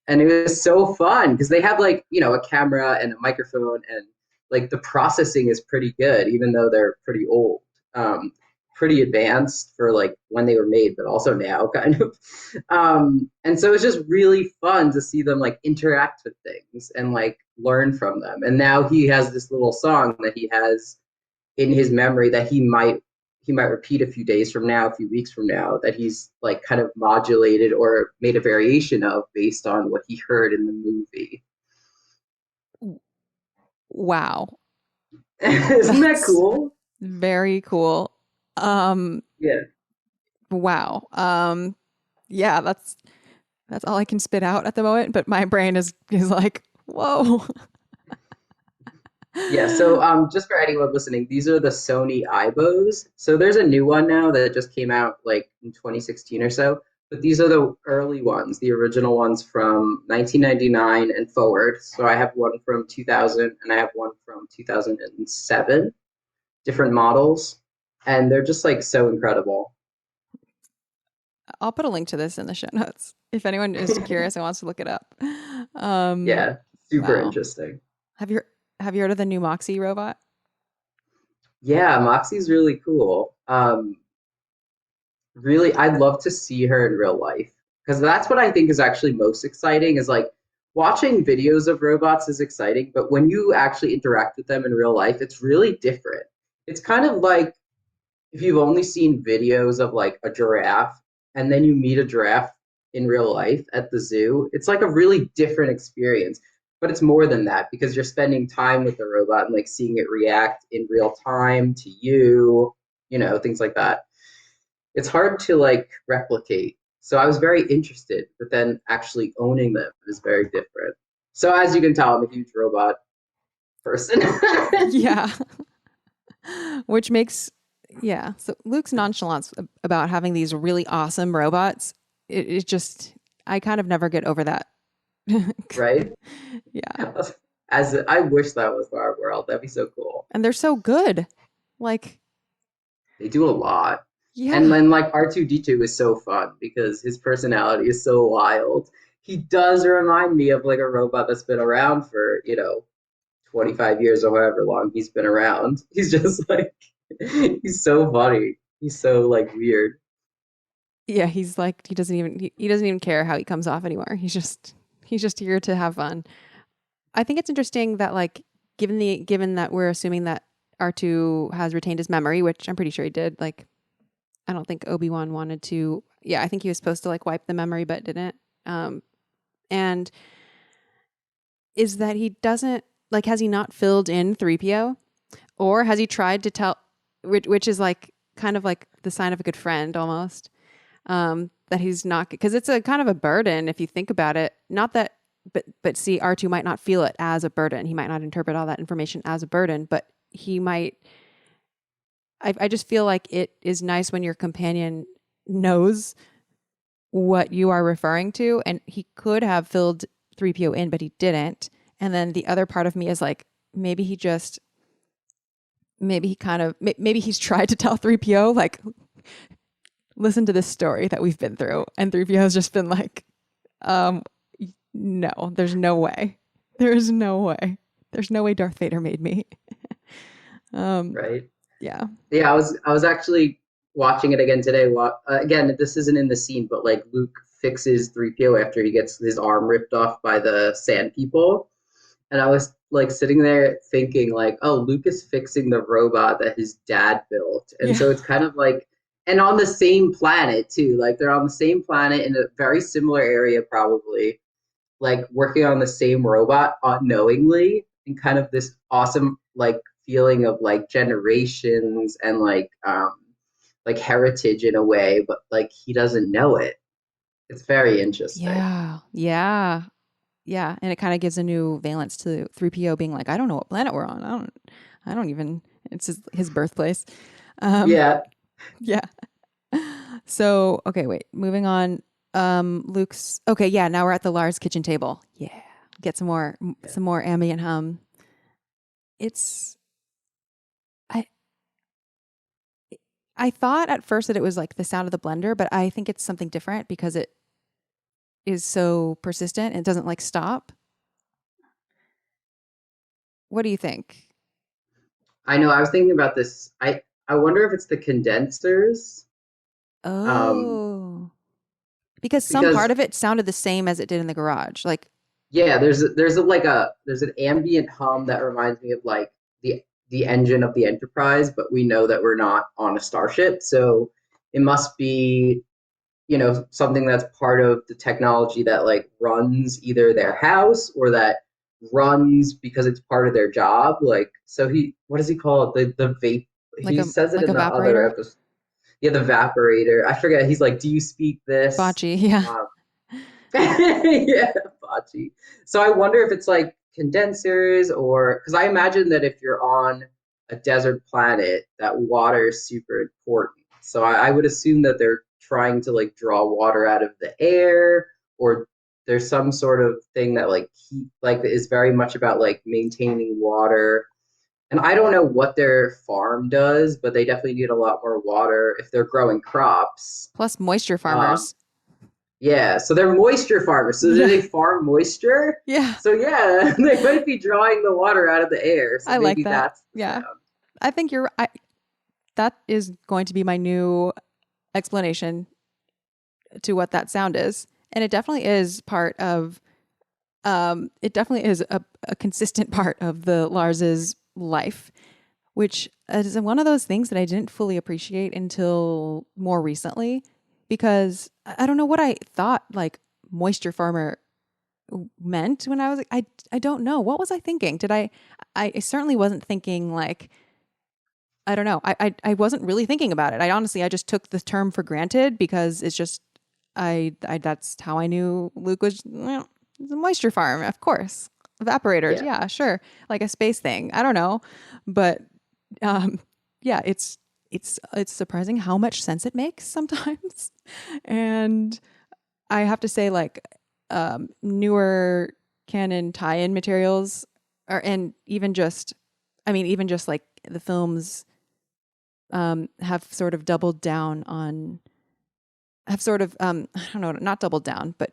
And it was so fun because they have like, a camera and a microphone, and like the processing is pretty good, even though they're pretty old. Pretty advanced for like when they were made, but also now kind of. And so it's just really fun to see them like interact with things and like learn from them. And now he has this little song that he has in his memory that he might repeat a few days from now, a few weeks from now, that he's like kind of modulated or made a variation of based on what he heard in the movie. Wow. Isn't that That's cool? very cool. Um, Yeah. wow. Yeah, that's all I can spit out at the moment, but my brain is like, whoa. Yeah, so just for anyone listening, these are the Sony Ibos. So there's a new one now that just came out like in 2016 or so. But these are the early ones, the original ones from 1999 and forward. So I have one from 2000 and I have one from 2007, different models. And they're just like so incredible. I'll put a link to this in the show notes if anyone is curious and wants to look it up. Um, Yeah, super wow. interesting. Have you have you heard of the new Moxie robot? Yeah, Moxie's really cool. Really, I'd love to see her in real life because that's what I think is actually most exciting is like watching videos of robots is exciting, but when you actually interact with them in real life, it's really different. It's kind of like if you've only seen videos of like a giraffe and then you meet a giraffe in real life at the zoo, it's like a really different experience. But it's more than that because you're spending time with the robot and like seeing it react in real time to you, things like that. It's hard to like replicate. So I was very interested, but then actually owning them is very different. So as you can tell, I'm a huge robot person. Yeah. Which makes, yeah. So Luke's nonchalance about having these really awesome robots, it just, I kind of never get over that. Right? Yeah. As I wish that was our world. That'd be so cool. And they're so good. Like, They do a lot. And yeah. then like R2D2 is so fun because his personality is so wild. He does remind me of like a robot that's been around for, 25 years or however long he's been around. He's just like he's so funny. He's so like weird. Yeah, he's like he doesn't even care how he comes off anymore. He's just here to have fun. I think it's interesting that like given that we're assuming that R2 has retained his memory, which I'm pretty sure he did. Like I don't think Obi-Wan wanted to. Yeah, I think he was supposed to like wipe the memory but didn't. And is that he doesn't like has he not filled in Threepio, or has he tried to tell, which is like kind of like the sign of a good friend almost, that he's not, because it's a kind of a burden if you think about it. Not that, but see, R2 might not feel it as a burden. He might not interpret all that information as a burden, but he might. I just feel like it is nice when your companion knows what you are referring to, and he could have filled 3PO in, but he didn't. And then the other part of me is like, maybe he's tried to tell 3PO, like, listen to this story that we've been through. And 3PO has just been like, no, there's no way. There's no way. There's no way Darth Vader made me. Right? Yeah. Yeah, I was actually watching it again today. Again, this isn't in the scene, but like Luke fixes 3PO after he gets his arm ripped off by the sand people. And I was like sitting there thinking like, oh, Luke is fixing the robot that his dad built. And Yeah. so it's kind of like, and on the same planet too. Like they're on the same planet in a very similar area, probably, like working on the same robot unknowingly, and kind of this awesome like feeling of like generations and like heritage in a way, but like he doesn't know it. It's very interesting. Yeah. Yeah. Yeah. And it kind of gives a new valence to 3PO being like, I don't know what planet we're on. I don't even, it's his birthplace. Um, Yeah. yeah. So, okay, wait, moving on. Luke's, okay. Yeah. Now we're at the Lars kitchen table. Yeah. Get some more ambient hum. It's, I, I thought at first that it was like the sound of the blender, but I think it's something different because it is so persistent and doesn't like stop. What do you think? I know. I was thinking about this. I wonder if it's the condensers. Um, Oh, because some part because of it sounded the same as it did in the garage. Like, yeah, there's an ambient hum that reminds me of like the engine of the Enterprise, but we know that we're not on a starship, so it must be something that's part of the technology that like runs either their house or that runs because it's part of their job. Like, so what does he call it? The vape. He says it like in the other evaporator, episode. Yeah, the evaporator. I forget. He's like, "Do you speak this?" bocce. Yeah. Um, yeah, bocce. So I wonder if it's like condensers or because I imagine that if you're on a desert planet, that water is super important. So I would assume that they're trying to like draw water out of the air, or there's some sort of thing that like heat like is very much about like maintaining water. And I don't know what their farm does, but they definitely need a lot more water if they're growing crops. Plus moisture Um, farmers. yeah, so they're moisture farmers. So do Yeah. they farm moisture? Yeah. So yeah, they might be drawing the water out of the air. So I like maybe that. that's the Yeah. sound. I think that is going to be my new explanation to what that sound is. And it definitely is part of it definitely is a consistent part of the Lars's life, which is one of those things that I didn't fully appreciate until more recently, because I don't know what I thought like moisture farmer meant when I was like, I don't know. What was I thinking? I certainly wasn't thinking like, I don't know. I wasn't really thinking about it. I just took the term for granted because it's just, that's how I knew Luke was, well, it's a moisture farm, of course. Evaporators. Yeah. Yeah, sure. Like a space thing. I don't know. But, yeah, it's surprising how much sense it makes sometimes. And I have to say, like, newer canon tie-in materials are, and even just like the films, have sort of doubled down on, have sort of, I don't know, not doubled down, but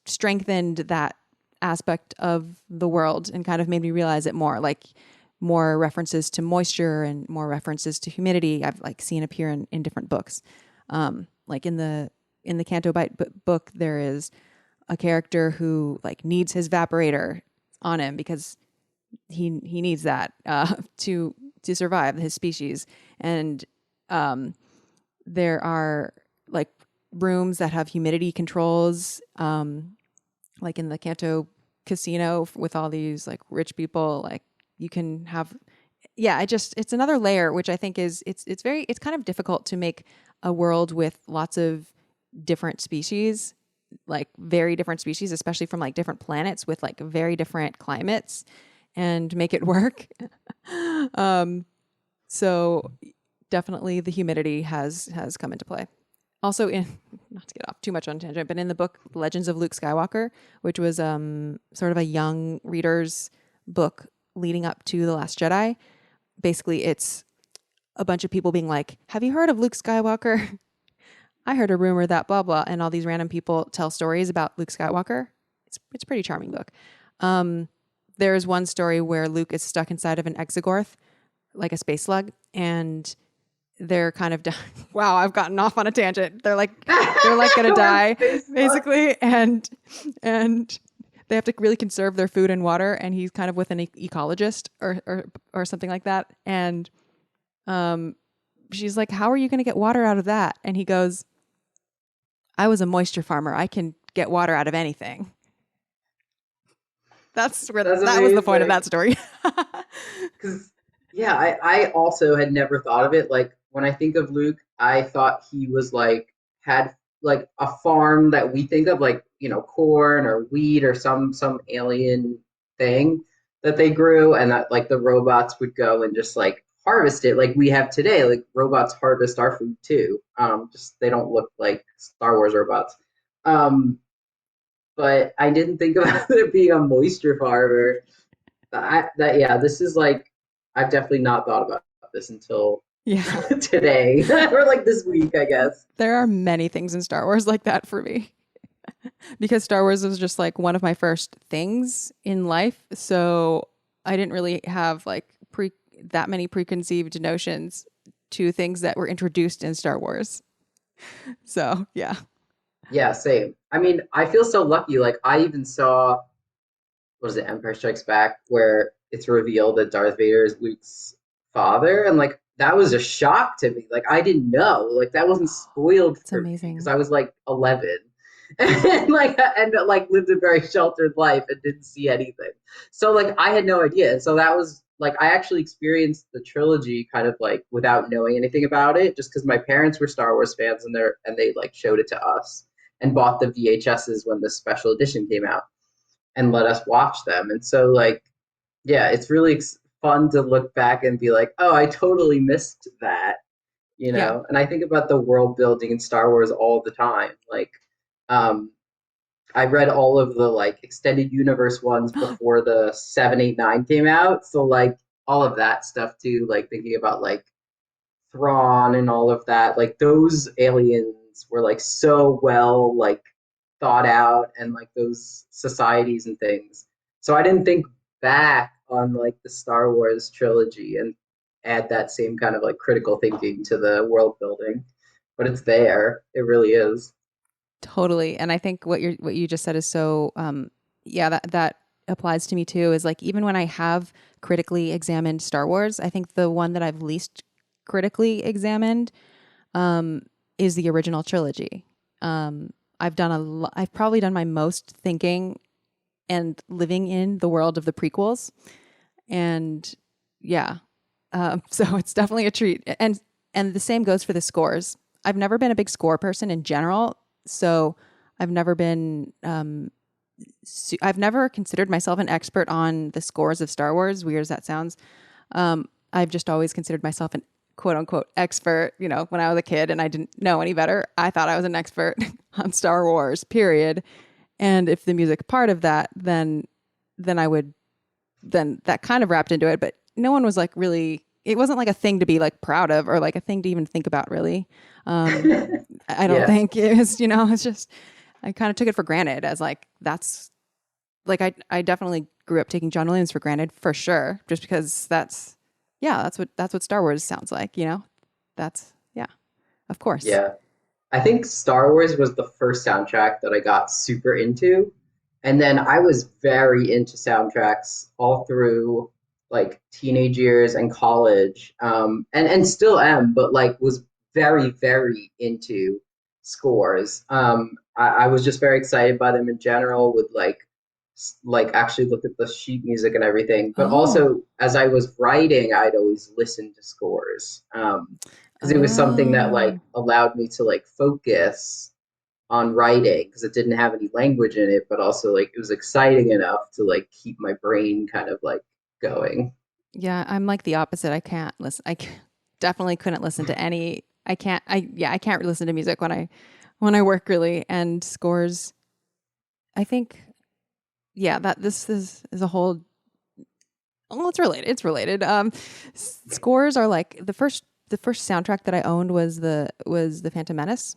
strengthened that aspect of the world and kind of made me realize it more, like more references to moisture and more references to humidity I've like seen appear in different books. Like in the Canto Bight book, there is a character who like needs his evaporator on him because he needs that to survive his species. And there are like rooms that have humidity controls, like in the Canto casino with all these like rich people. Like you can have, yeah, it's another layer, which I think is it's kind of difficult to make a world with lots of different species, like very different species, especially from like different planets with like very different climates, and make it work. So definitely the humidity has come into play. Also in, not to get off too much on tangent, but in the book Legends of Luke Skywalker, which was sort of a young reader's book leading up to The Last Jedi, basically it's a bunch of people being like, have you heard of Luke Skywalker? I heard a rumor that blah, blah. And all these random people tell stories about Luke Skywalker. It's a pretty charming book. There's one story where Luke is stuck inside of an exogorth, like a space slug, and they're kind of wow, I've gotten off on a tangent. They're like gonna die basically, and they have to really conserve their food and water, and he's kind of with an ecologist or something like that. And she's like, how are you gonna get water out of that? And he goes, I was a moisture farmer. I can get water out of anything. That was the point of that story. Because yeah, I also had never thought of it. Like when I think of Luke, I thought he was like had like a farm that we think of like, corn or wheat or some alien thing that they grew, and that like the robots would go and just like harvest it like we have today. Like robots harvest our food too. Just they don't look like Star Wars robots. But I didn't think about it being a moisture farmer. Yeah, this is like I've definitely not thought about this until today or like this week, I guess. There are many things in Star Wars like that for me. Because Star Wars was just like one of my first things in life, so I didn't really have like that many preconceived notions to things that were introduced in Star Wars. So, yeah. Yeah, same. I mean, I feel so lucky. Like I even saw, what is it, Empire Strikes Back, where it's revealed that Darth Vader is Luke's father, and like that was a shock to me. Like I didn't know. Like that wasn't spoiled for me because I was like 11. And like lived a very sheltered life and didn't see anything. So like I had no idea. And so that was like I actually experienced the trilogy kind of like without knowing anything about it, just because my parents were Star Wars fans and they like showed it to us and bought the VHSs when the special edition came out and let us watch them. And so like yeah, it's really fun to look back and be like, oh, I totally missed that, Yeah. And I think about the world building in Star Wars all the time. Like I read all of the like extended universe ones before the 7, 8, 9 came out. So like all of that stuff too, like thinking about like Thrawn and all of that, like those aliens were like so well like thought out, and like those societies and things. So I didn't think back on like the Star Wars trilogy and add that same kind of like critical thinking to the world building. But it's there. It really is. Totally. And I think what you just said is so yeah, that applies to me too, is like, even when I have critically examined Star Wars, I think the one that I've least critically examined is the original trilogy. I've probably done my most thinking and living in the world of the prequels. And yeah, so it's definitely a treat. And the same goes for the scores. I've never been a big score person in general. So I've never been, I've never considered myself an expert on the scores of Star Wars, weird as that sounds. I've just always considered myself an quote unquote expert. You know, when I was a kid and I didn't know any better, I thought I was an expert on Star Wars, period. And if the music part of that, then that kind of wrapped into it. But no one was like really, it wasn't like a thing to be like proud of or like a thing to even think about really. I don't think it was, you know, it's just, I kind of took it for granted as like, that's like, I definitely grew up taking John Williams for granted for sure. Just because that's what Star Wars sounds like, you know, of course. Yeah. I think Star Wars was the first soundtrack that I got super into. And then I was very into soundtracks all through like teenage years and college. And still am, but like was very, very into scores. I was just very excited by them in general, would like actually look at the sheet music and everything. But also as I was writing, I'd always listen to scores. Because it was something that like allowed me to like focus on writing because it didn't have any language in it, but also like it was exciting enough to like keep my brain kind of like going. Yeah, I'm like the opposite. I can't listen. Definitely couldn't listen to any. I can't listen to music when I work really. And scores, I think, yeah, that this is a whole. Well, it's related. It's related. Scores are like the first soundtrack that I owned was the Phantom Menace.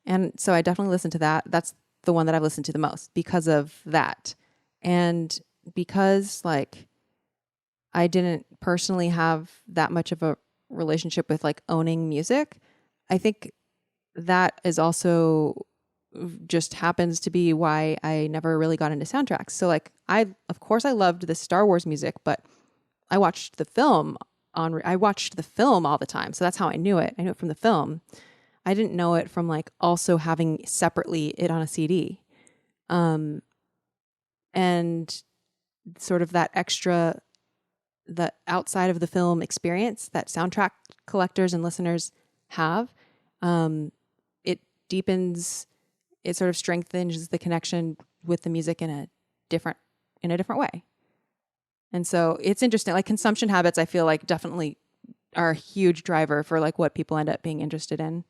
And so I definitely listened to that. That's the one that I've listened to the most because of that. And because like I didn't personally have that much of a relationship with like owning music, I think that is also just happens to be why I never really got into soundtracks. So like of course I loved the Star Wars music, but I watched the film all the time. So that's how I knew it. I knew it from the film. I didn't know it from like also having separately it on a CD. And sort of that extra, the outside of the film experience that soundtrack collectors and listeners have, it deepens, it sort of strengthens the connection with the music in a different way. And so it's interesting, like consumption habits, I feel like definitely are a huge driver for like what people end up being interested in.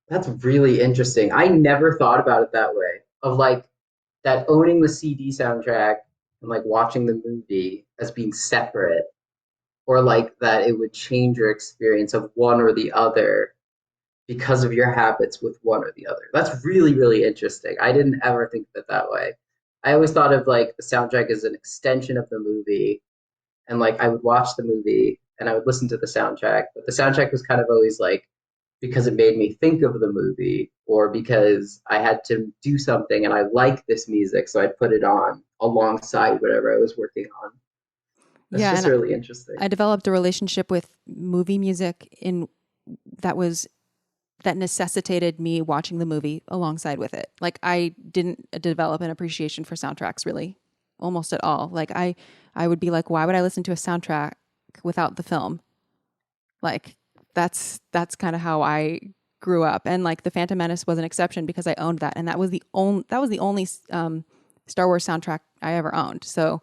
That's really interesting. I never thought about it that way. Of like that owning the CD soundtrack and like watching the movie as being separate, or like that it would change your experience of one or the other because of your habits with one or the other. That's really, really interesting. I didn't ever think of it that way. I always thought of like the soundtrack as an extension of the movie, and like I would watch the movie and I would listen to the soundtrack, but the soundtrack was kind of always like because it made me think of the movie or because I had to do something and I like this music, so I'd put it on alongside whatever I was working on. That's just really interesting. I developed a relationship with movie music that necessitated me watching the movie alongside with it. Like I didn't develop an appreciation for soundtracks really almost at all. Like I would be like, why would I listen to a soundtrack without the film? Like that's kind of how I grew up. And like the Phantom Menace was an exception because I owned that. And that was the only Star Wars soundtrack I ever owned. So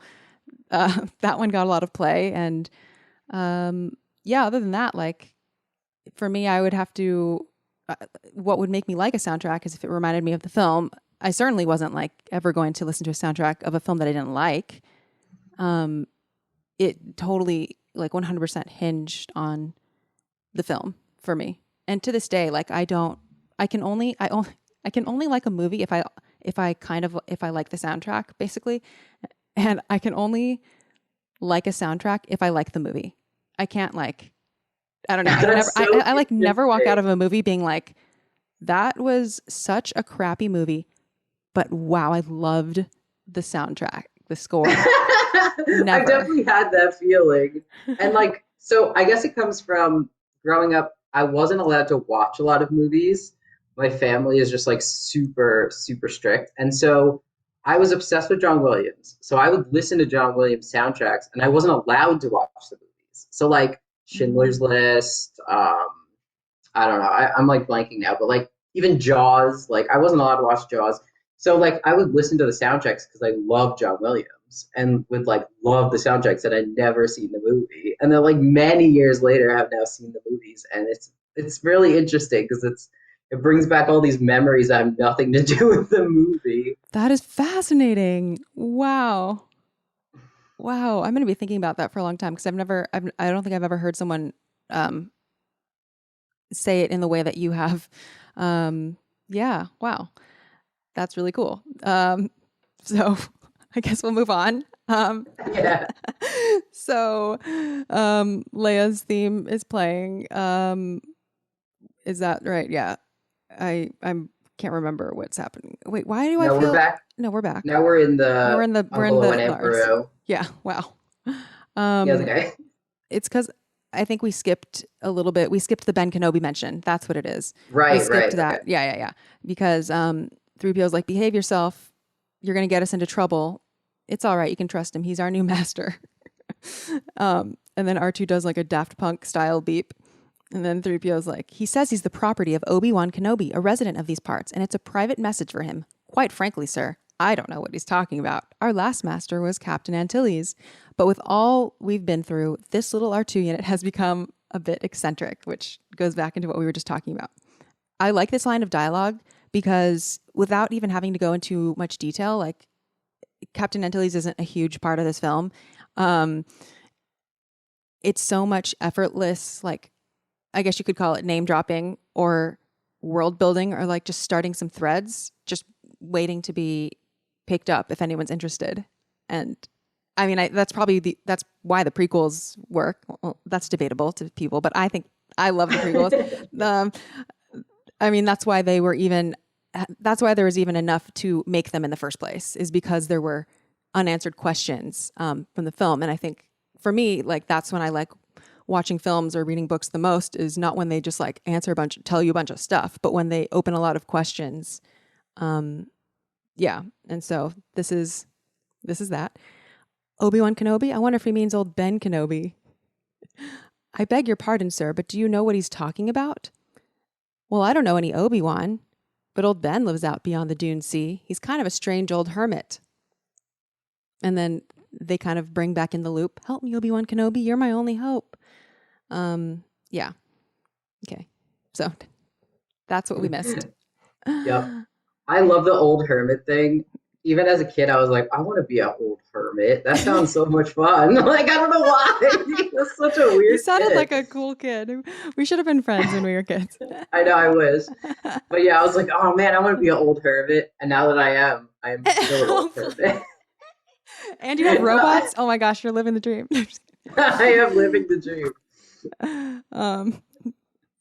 that one got a lot of play. And other than that, like for me, I would have to, what would make me like a soundtrack is if it reminded me of the film. I certainly wasn't like ever going to listen to a soundtrack of a film that I didn't like. It totally like 100% hinged on the film for me. And to this day, like I can only like a movie if I like the soundtrack basically. And I can only like a soundtrack if I like the movie. I can't like, I don't know. I never walk out of a movie being like, that was such a crappy movie, but wow, I loved the soundtrack, the score. I've definitely had that feeling. And like, so I guess it comes from growing up, I wasn't allowed to watch a lot of movies. My family is just like super, super strict. And so I was obsessed with John Williams. So I would listen to John Williams soundtracks and I wasn't allowed to watch the movies. So like Schindler's List, I don't know. I'm like blanking now, but like even Jaws, like I wasn't allowed to watch Jaws. So like I would listen to the soundtracks because I love John Williams and would like love the soundtracks that I'd never seen the movie. And then like many years later I have now seen the movies and it's really interesting because it brings back all these memories that have nothing to do with the movie. That is fascinating. Wow. Wow. I'm going to be thinking about that for a long time because I don't think I've ever heard someone say it in the way that you have. Yeah. Wow. That's really cool. So I guess we'll move on. Yeah. So Leia's theme is playing. Is that right? Yeah. I can't remember what's happening. Wait, why do I feel? We're back. No, we're back. Now we're in the Uncle Owen and Aunt Lars. Beru. Yeah. Wow. Yeah, okay. It's because I think we skipped a little bit. We skipped the Ben Kenobi mention. That's what it is. Right. We skipped that. Okay. Yeah. Because Threepio's like, behave yourself. You're gonna get us into trouble. It's all right. You can trust him. He's our new master. And then Artoo does like a Daft Punk style beep. And then Threepio's like, he says he's the property of Obi-Wan Kenobi, a resident of these parts, and it's a private message for him. Quite frankly, sir, I don't know what he's talking about. Our last master was Captain Antilles. But with all we've been through, this little R2 unit has become a bit eccentric, which goes back into what we were just talking about. I like this line of dialogue because without even having to go into much detail, like Captain Antilles isn't a huge part of this film. It's so much effortless, like, I guess you could call it name dropping or world building or like just starting some threads, just waiting to be picked up if anyone's interested. And I mean, that's why the prequels work. Well, that's debatable to people, but I think I love the prequels. I mean, that's why there was even enough to make them in the first place, is because there were unanswered questions from the film. And I think for me, like, that's when I like watching films or reading books the most, is not when they just like tell you a bunch of stuff, but when they open a lot of questions. Yeah. And so this is that. Obi-Wan Kenobi, I wonder if he means old Ben Kenobi. I beg your pardon, sir, but do you know what he's talking about? Well, I don't know any Obi-Wan, but old Ben lives out beyond the Dune Sea. He's kind of a strange old hermit. And then they kind of bring back in the loop. Help me, Obi-Wan Kenobi. You're my only hope. Yeah. Okay. So that's what we missed. Yep. I love the old hermit thing. Even as a kid, I was like, I want to be an old hermit. That sounds so much fun. Like, I don't know why. That's such a weird You sounded kid. like a cool kid. We should have been friends when we were kids. I know, I wish. But yeah, I was like, oh man, I want to be an old hermit. And now that I am still an old hermit. And you have robots? Oh my gosh, you're living the dream. I am living the dream.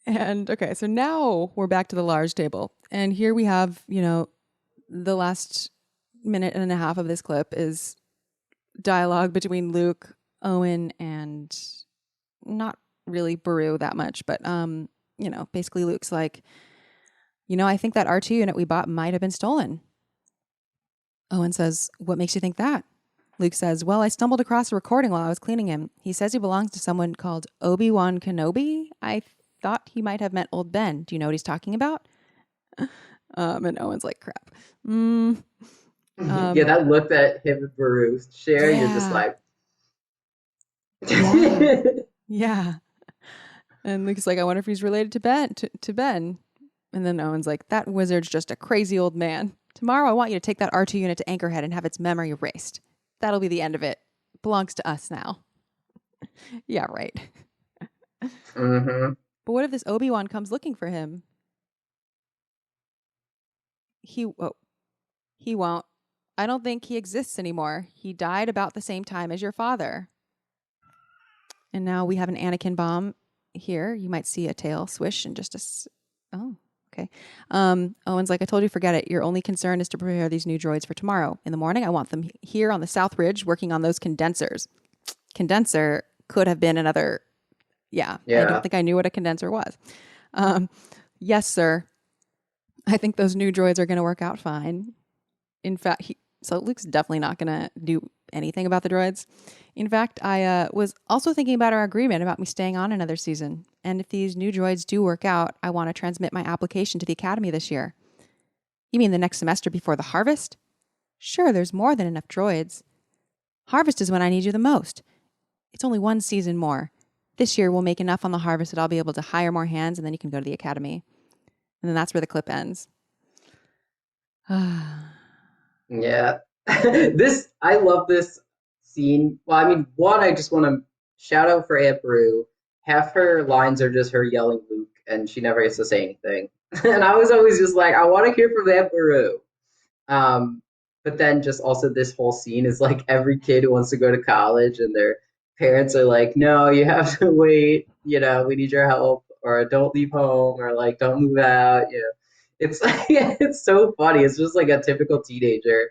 And okay, so now we're back to the Lars table. And here we have, the last minute and a half of this clip is dialogue between Luke, Owen, and not really Beru that much, but basically Luke's like, I think that R2 unit we bought might have been stolen. Owen says, what makes you think that? Luke says, well, I stumbled across a recording while I was cleaning him. He says he belongs to someone called Obi-Wan Kenobi. I thought he might have meant old Ben. Do you know what he's talking about? And Owen's like, crap. Yeah, that look that him and Beru share, Yeah. You're just like... Yeah. And Luke's like, I wonder if he's related to Ben. And then Owen's like, that wizard's just a crazy old man. Tomorrow I want you to take that R2 unit to Anchorhead and have its memory erased. That'll be the end of it. Belongs to us now. Yeah, right. Mm-hmm. But what if this Obi-Wan comes looking for him? He won't. I don't think he exists anymore. He died about the same time as your father. And now we have an Anakin bomb here. You might see a tail swish and just oh, Okay. Owen's like, I told you, forget it. Your only concern is to prepare these new droids for tomorrow. In the morning, I want them here on the South Ridge working on those condensers. Condenser could have been another. Yeah. I don't think I knew what a condenser was. Yes, sir. I think those new droids are going to work out fine. In fact, so Luke's definitely not going to do anything about the droids. In fact, I was also thinking about our agreement about me staying on another season. And if these new droids do work out, I want to transmit my application to the Academy this year. You mean the next semester before the harvest? Sure, there's more than enough droids. Harvest is when I need you the most. It's only one season more. This year we'll make enough on the harvest that I'll be able to hire more hands, and then you can go to the Academy. And then that's where the clip ends. Yeah. I love this scene. Well, I mean, one, I just want to shout out for Aunt Beru. Half her lines are just her yelling Luke, and she never gets to say anything. And I was always just like, I want to hear from Aunt Beru. But then just also this whole scene is like every kid who wants to go to college and their parents are like, no, you have to wait, we need your help, or don't leave home, or like don't move out, It's like it's so funny. It's just like a typical teenager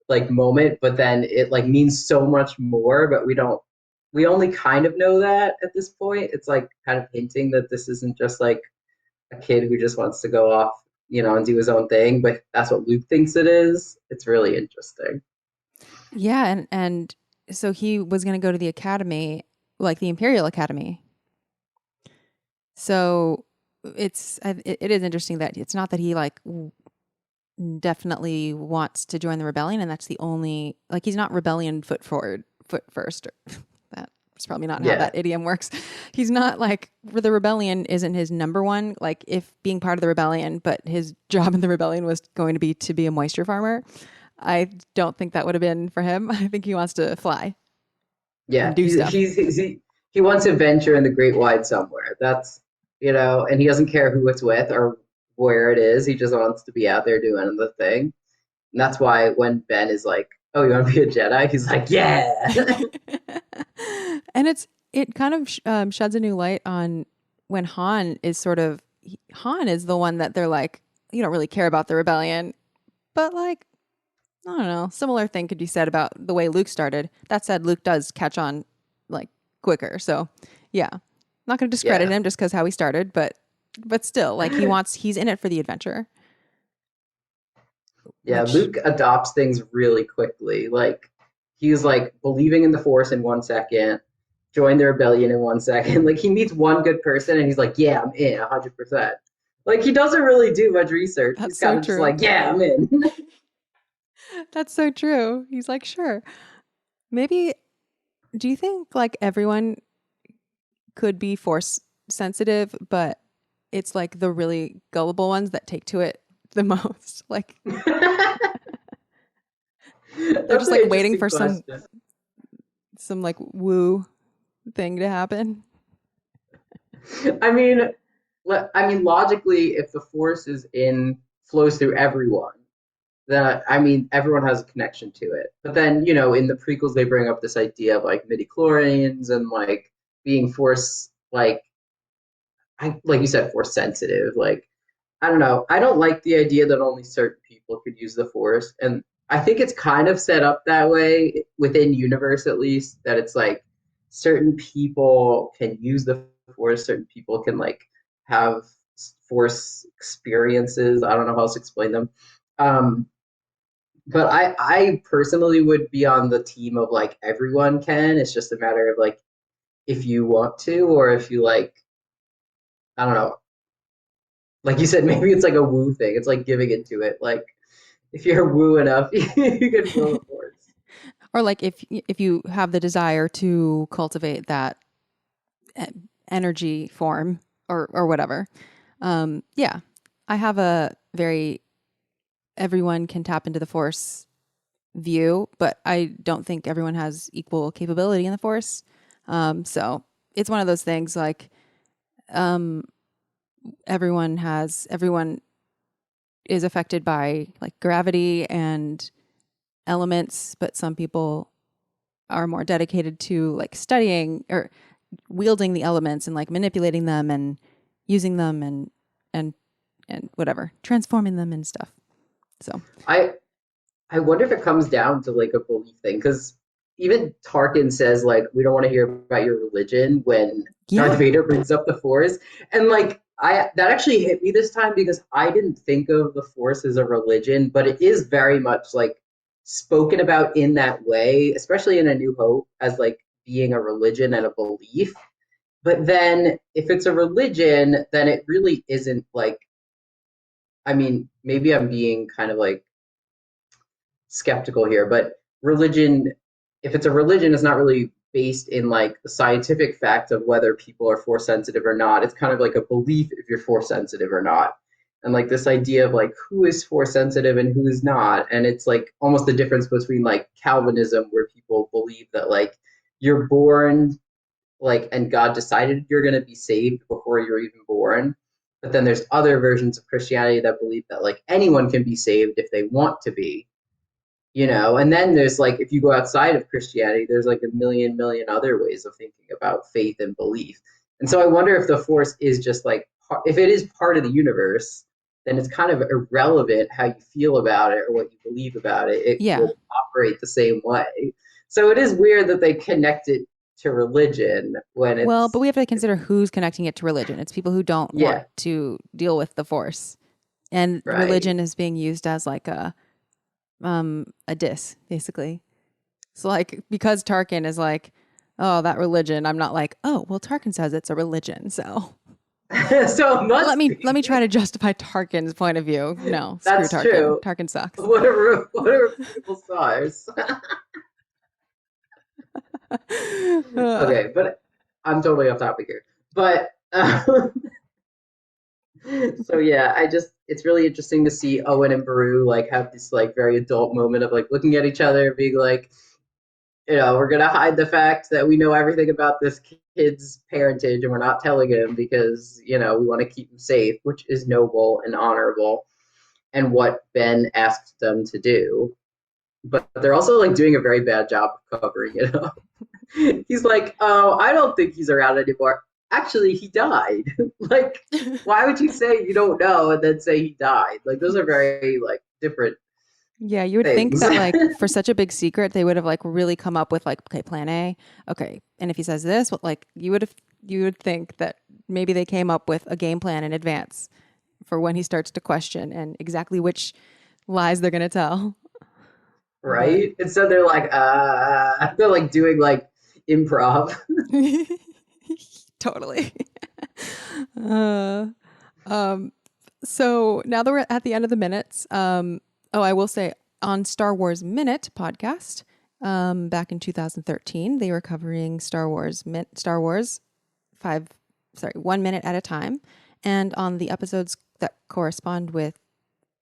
like moment, but then it like means so much more, but we only kind of know that at this point. It's like kind of hinting that this isn't just like a kid who just wants to go off, and do his own thing, but that's what Luke thinks it is. It's really interesting. Yeah, and so he was going to go to the Academy, like the Imperial Academy. So it is interesting that it's not that he like definitely wants to join the rebellion, and that's the only, like, he's not rebellion foot first. That's probably not how that idiom works. He's not like, the rebellion isn't his number one, like if being part of the rebellion, but his job in the rebellion was going to be a moisture farmer. I don't think that would have been for him. I think he wants to fly. Yeah, And do stuff. he wants to venture in the great wide somewhere. That's, and he doesn't care who it's with or where it is. He just wants to be out there doing the thing. And that's why when Ben is like, oh, you want to be a Jedi? He's like, yeah. And it kind of sheds a new light on when Han is the one that they're like, you don't really care about the rebellion. But like, I don't know, similar thing could be said about the way Luke started. That said, Luke does catch on like quicker. So yeah, not going to discredit him just because how he started, but still, like he's in it for the adventure. Yeah, Luke adopts things really quickly. Like he's like believing in the Force in 1 second, join the rebellion in 1 second. Like he meets one good person and he's like, yeah, I'm in 100%. Like he doesn't really do much research. That's he's kind of just like, yeah, I'm in. That's so true. He's like, sure. Maybe, do you think like everyone could be Force sensitive, but it's like the really gullible ones that take to it the most? Like they're just like waiting for some like woo thing to happen. I mean, logically, if the Force flows through everyone, then everyone has a connection to it. But then, in the prequels, they bring up this idea of like midi-chlorians and like being Force, like you said, Force sensitive. Like, I don't know. I don't like the idea that only certain people could use the Force, and I think it's kind of set up that way within universe, at least, that it's like certain people can use the Force, certain people can like have Force experiences. I don't know how else to explain them. But I personally would be on the team of like everyone can. It's just a matter of like if you want to, or if you like, I don't know. Like you said, maybe it's like a woo thing. It's like giving into it. Like if you're woo enough, you can feel the Force. Or like if you have the desire to cultivate that energy form or whatever. Yeah, I have a very everyone can tap into the Force view, but I don't think everyone has equal capability in the Force. So it's one of those things like everyone is affected by like gravity and elements, but some people are more dedicated to like studying or wielding the elements and like manipulating them and using them and whatever, transforming them and stuff. So I wonder if it comes down to like a belief thing, because even Tarkin says like we don't want to hear about your religion when Darth Vader brings up the Force, and like that actually hit me this time because I didn't think of the Force as a religion, but it is very much like spoken about in that way, especially in A New Hope, as like being a religion and a belief. But then if it's a religion, then it really isn't like, I mean, maybe I'm being kind of like skeptical here, but religion, if it's a religion, it's not really based in like the scientific fact of whether people are force sensitive or not. It's kind of like a belief if you're force sensitive or not. And like this idea of like who is force sensitive and who is not. And it's like almost the difference between like Calvinism, where people believe that like you're born like and God decided you're going to be saved before you're even born. But then there's other versions of Christianity that believe that like anyone can be saved if they want to be. And then there's like, if you go outside of Christianity, there's like a million other ways of thinking about faith and belief. And so I wonder if the Force is just like, if it is part of the universe, then it's kind of irrelevant how you feel about it or what you believe about it. It will operate the same way. So it is weird that they connect it to religion when it's... Well, but we have to consider who's connecting it to religion. It's people who don't want to deal with the Force. And religion is being used as like a diss, basically. So like, because Tarkin is like, oh, that religion, I'm not like, oh, well, Tarkin says it's a religion, so so let me try to justify Tarkin's point of view. No, screw Tarkin. True. Tarkin sucks. What are people stars? Okay, but I'm totally off topic here. But so yeah, it's really interesting to see Owen and Beru like have this like very adult moment of like looking at each other, being like, we're gonna hide the fact that we know everything about this kid's parentage, and we're not telling him because we want to keep him safe, which is noble and honorable, and what Ben asked them to do. But they're also like doing a very bad job of covering it up. He's like, oh, I don't think he's around anymore. Actually, he died. Like, why would you say you don't know and then say he died? Like, those are very like different. Yeah, you would think that like for such a big secret, they would have like really come up with like, okay, plan A. Okay, and if he says this, what like you would think that maybe they came up with a game plan in advance for when he starts to question and exactly which lies they're gonna tell. Right? And so they're like doing like improv. Totally. So now that we're at the end of the minutes, I will say on Star Wars Minute podcast, back in 2013, they were covering Star Wars 1 minute at a time. And on the episodes that correspond with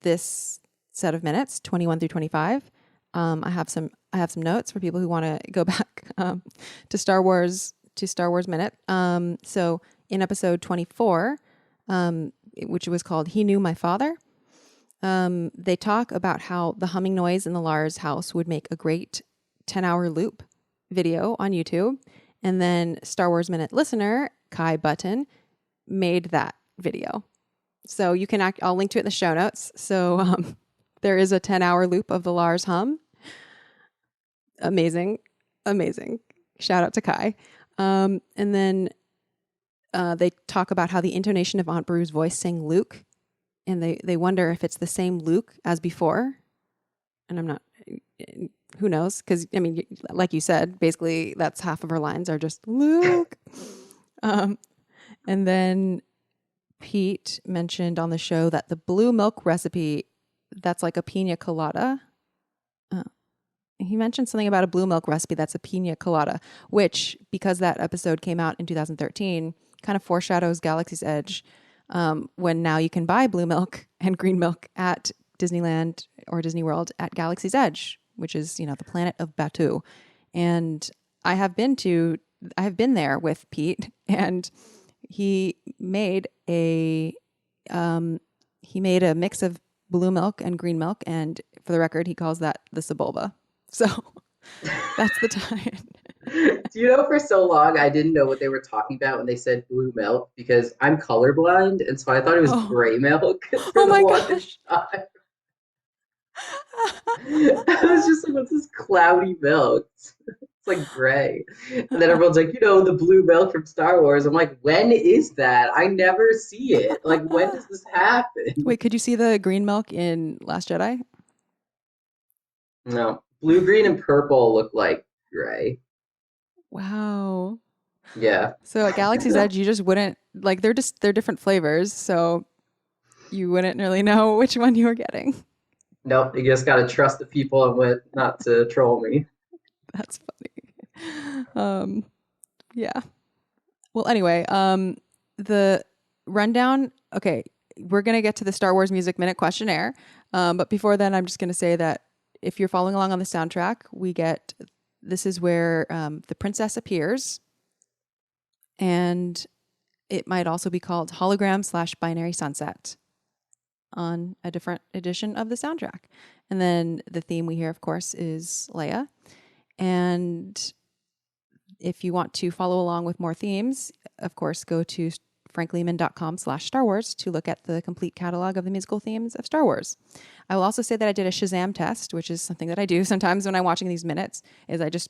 this set of minutes, 21 through 25, I have some notes for people who want to go back to Star Wars Minute. So in episode 24, which was called "He Knew My Father," they talk about how the humming noise in the Lars house would make a great 10-hour loop video on YouTube, and then Star Wars Minute listener Kai Button made that video. So you can I'll link to it in the show notes. So there is a 10-hour loop of the Lars hum. Amazing. Shout out to Kai. And then they talk about how the intonation of Aunt Beru's voice sang Luke, and they wonder if it's the same Luke as before. And I'm not, who knows? Because, I mean, like you said, basically that's half of her lines are just Luke. And then Pete mentioned on the show that the blue milk recipe, that's like a pina colada. He mentioned something about a blue milk recipe that's a pina colada, which, because that episode came out in 2013, kind of foreshadows Galaxy's Edge, when now you can buy blue milk and green milk at Disneyland or Disney World at Galaxy's Edge, which is, the planet of Batuu. And I have been there with Pete, and he made a mix of blue milk and green milk, and for the record, he calls that the Sebulba. So that's the tie. Do you know for so long I didn't know what they were talking about when they said blue milk because I'm colorblind and so I thought it was Oh, gray milk for oh the my longest gosh. time. I was just like, what's this cloudy milk? It's like gray. And then everyone's like, the blue milk from Star Wars. I'm like, when is that? I never see it. Like, when does this happen? Wait, could you see the green milk in Last Jedi? No. Blue, green, and purple look like gray. Wow. Yeah. So at Galaxy's Edge, you just wouldn't like they're different flavors, so you wouldn't really know which one you were getting. Nope, you just gotta trust the people I'm with not to troll me. That's funny. Yeah. Well, anyway, the rundown. Okay, we're gonna get to the Star Wars Music Minute questionnaire, but before then, I'm just gonna say that if you're following along on the soundtrack, this is where the princess appears, and it might also be called Hologram/Binary Sunset on a different edition of the soundtrack. And then the theme we hear, of course, is Leia. And if you want to follow along with more themes, of course, go to franklehman.com/Star Wars to look at the complete catalog of the musical themes of Star Wars. I will also say that I did a Shazam test, which is something that I do sometimes when I'm watching these minutes, is I just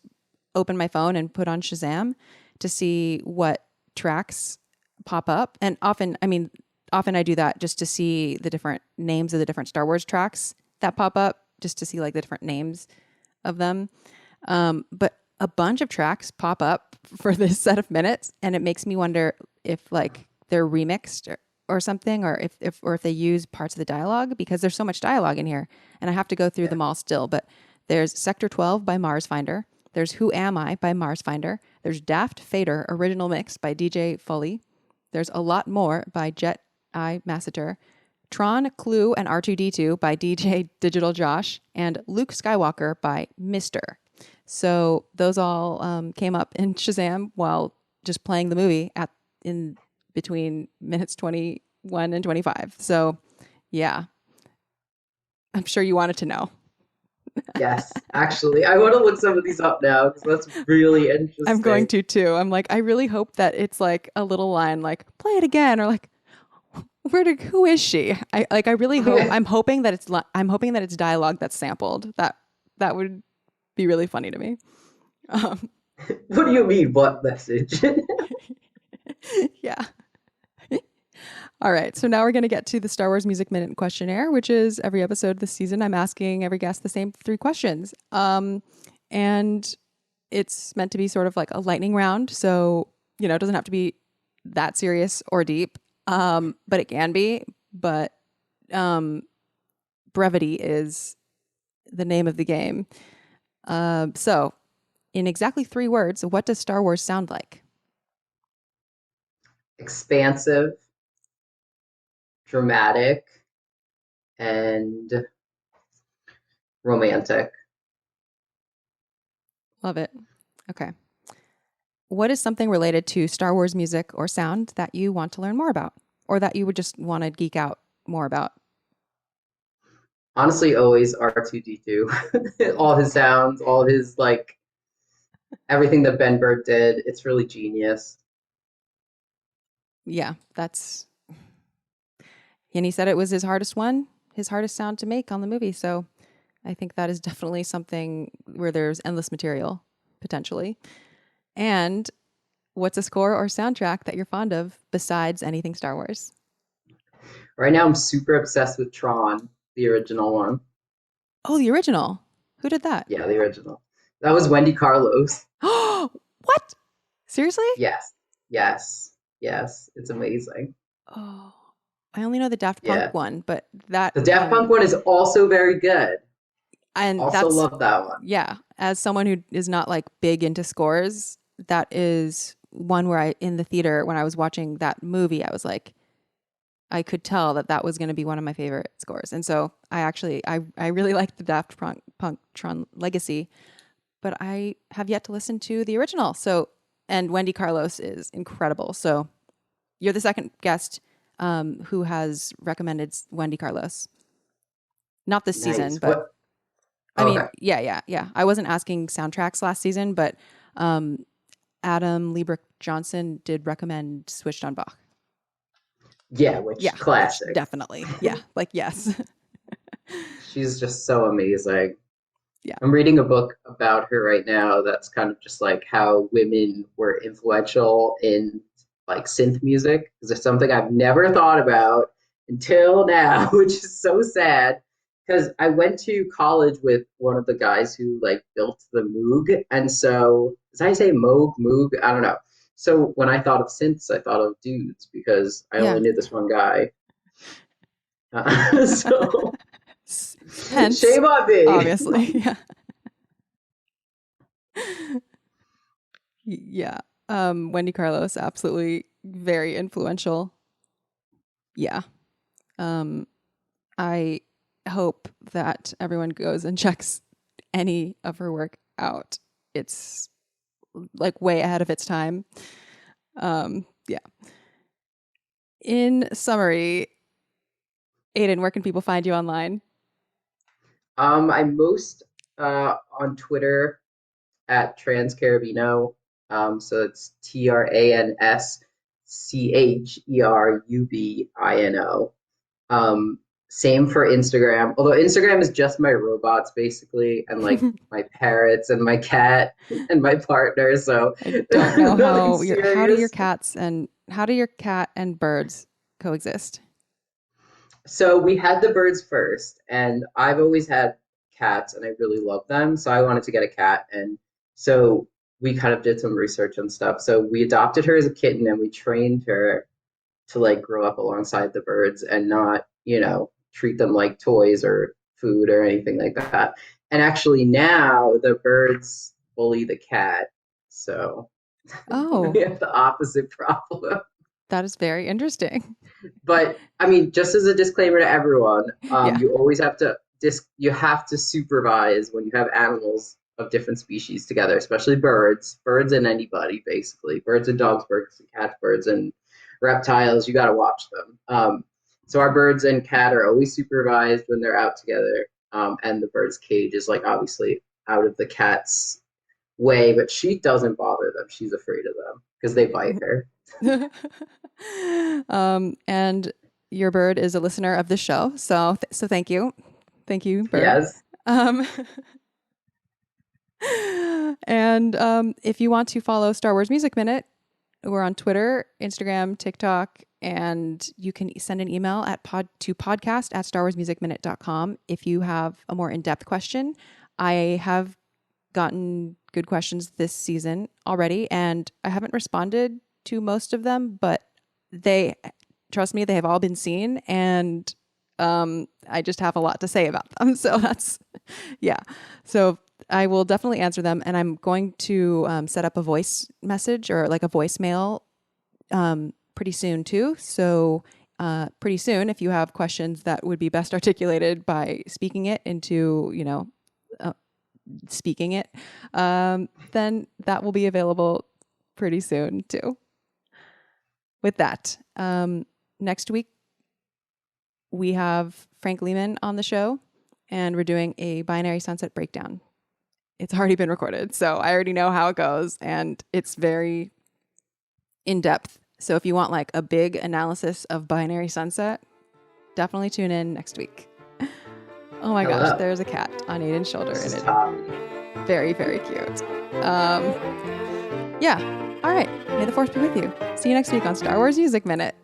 open my phone and put on Shazam to see what tracks pop up. And often I do that just to see the different names of the different Star Wars tracks that pop up, just to see like the different names of them. But a bunch of tracks pop up for this set of minutes, and it makes me wonder if like they're remixed or something, or if they use parts of the dialogue, because there's so much dialogue in here, and I have to go through them all still. But there's Sector 12 by Mars Finder. There's Who Am I by Mars Finder. There's Daft Fader original mix by DJ Foley. There's A Lot More by Jet I Massacre. Tron, Clue, and R2D2 by DJ Digital Josh, and Luke Skywalker by Mr. So those all came up in Shazam while just playing the movie in between minutes 21 and 25. So yeah, I'm sure you wanted to know. Yes, actually, I want to look some of these up now because that's really interesting. I'm going to too. I'm like, I really hope that it's like a little line like, play it again, or like, who is she? I really hope, I'm hoping that it's dialogue that's sampled. That would be really funny to me. What do you mean, what message? Yeah. All right. So now we're going to get to the Star Wars Music Minute questionnaire, which is every episode this season. I'm asking every guest the same 3 questions. And it's meant to be sort of like a lightning round. So, it doesn't have to be that serious or deep. But it can be. But brevity is the name of the game. So in exactly 3 words, what does Star Wars sound like? Expansive, dramatic, and romantic. Love it. Okay. What is something related to Star Wars music or sound that you want to learn more about, or that you would just want to geek out more about? Honestly, always R2D2. All his sounds, all his everything that Ben Burtt did. It's really genius. Yeah, and he said it was his hardest sound to make on the movie. So I think that is definitely something where there's endless material, potentially. And what's a score or soundtrack that you're fond of besides anything Star Wars? Right now, I'm super obsessed with Tron, the original one. Oh, the original. Who did that? Yeah, the original. That was Wendy Carlos. Oh, what? Seriously? Yes. Yes. Yes. It's amazing. Oh, I only know the Daft Punk one, but the Daft Punk one is also very good. And also love that one. Yeah. As someone who is not like big into scores, that is one where in the theater, when I was watching that movie, I was like, I could tell that was going to be one of my favorite scores. And so I really like the Daft Punk Tron Legacy, but I have yet to listen to the original. So, and Wendy Carlos is incredible. So you're the second guest who has recommended Wendy Carlos. Not this season, but I mean, yeah. I wasn't asking soundtracks last season, but Adam Liebrich Johnson did recommend Switched on Bach. Yeah, which classic. Definitely. Yeah, like yes. She's just so amazing. Yeah. I'm reading a book about her right now that's kind of just like how women were influential in like synth music. Because it's something I've never thought about until now, which is so sad. Because I went to college with one of the guys who like built the Moog, and so did I say Moog? Moog? I don't know. So when I thought of synths, I thought of dudes because I only knew this one guy. So Hence, shame on me. Obviously, yeah. Yeah. Wendy Carlos, absolutely very influential. Yeah. I hope that everyone goes and checks any of her work out. It's like way ahead of its time. Yeah. In summary, Aiden, where can people find you online? I'm most on Twitter at Transcarabino. So it's TransCherubino. Same for Instagram, although Instagram is just my robots basically, and like my parrots and my cat and my partner. So I don't know how do your cat and birds coexist? So we had the birds first, and I've always had cats and I really love them. So I wanted to get a cat. And so we kind of did some research and stuff. So we adopted her as a kitten and we trained her to like grow up alongside the birds and not, treat them like toys or food or anything like that. And actually now the birds bully the cat. So we have the opposite problem. That is very interesting. But I mean, just as a disclaimer to everyone, you always have to supervise when you have animals of different species together, especially birds and anybody basically, birds and dogs, birds and cats, birds and reptiles. You got to watch them. So our birds and cat are always supervised when they're out together, and the bird's cage is like obviously out of the cat's way, but she doesn't bother them. She's afraid of them because they bite her. And your bird is a listener of the show, so thank you, bird. Yes. And if you want to follow Star Wars Music Minute, we're on Twitter, Instagram, TikTok, and you can send an email to podcast@starwarsmusicminute.com if you have a more in-depth question. I have gotten good questions this season already, and I haven't responded to most of them, but trust me, they have all been seen, and I just have a lot to say about them. So so I will definitely answer them, and I'm going to set up a voice message or like a voicemail pretty soon too. So pretty soon, if you have questions that would be best articulated by speaking it into, speaking it, then that will be available pretty soon too. With that, next week we have Frank Lehman on the show, and we're doing a binary sunset breakdown. It's already been recorded, so I already know how it goes, and it's very in-depth. So if you want like a big analysis of binary sunset, definitely tune in next week. Oh my gosh, there's a cat on Aiden's shoulder, and it's very, very cute. Yeah. All right. May the Force be with you. See you next week on Star Wars Music Minute.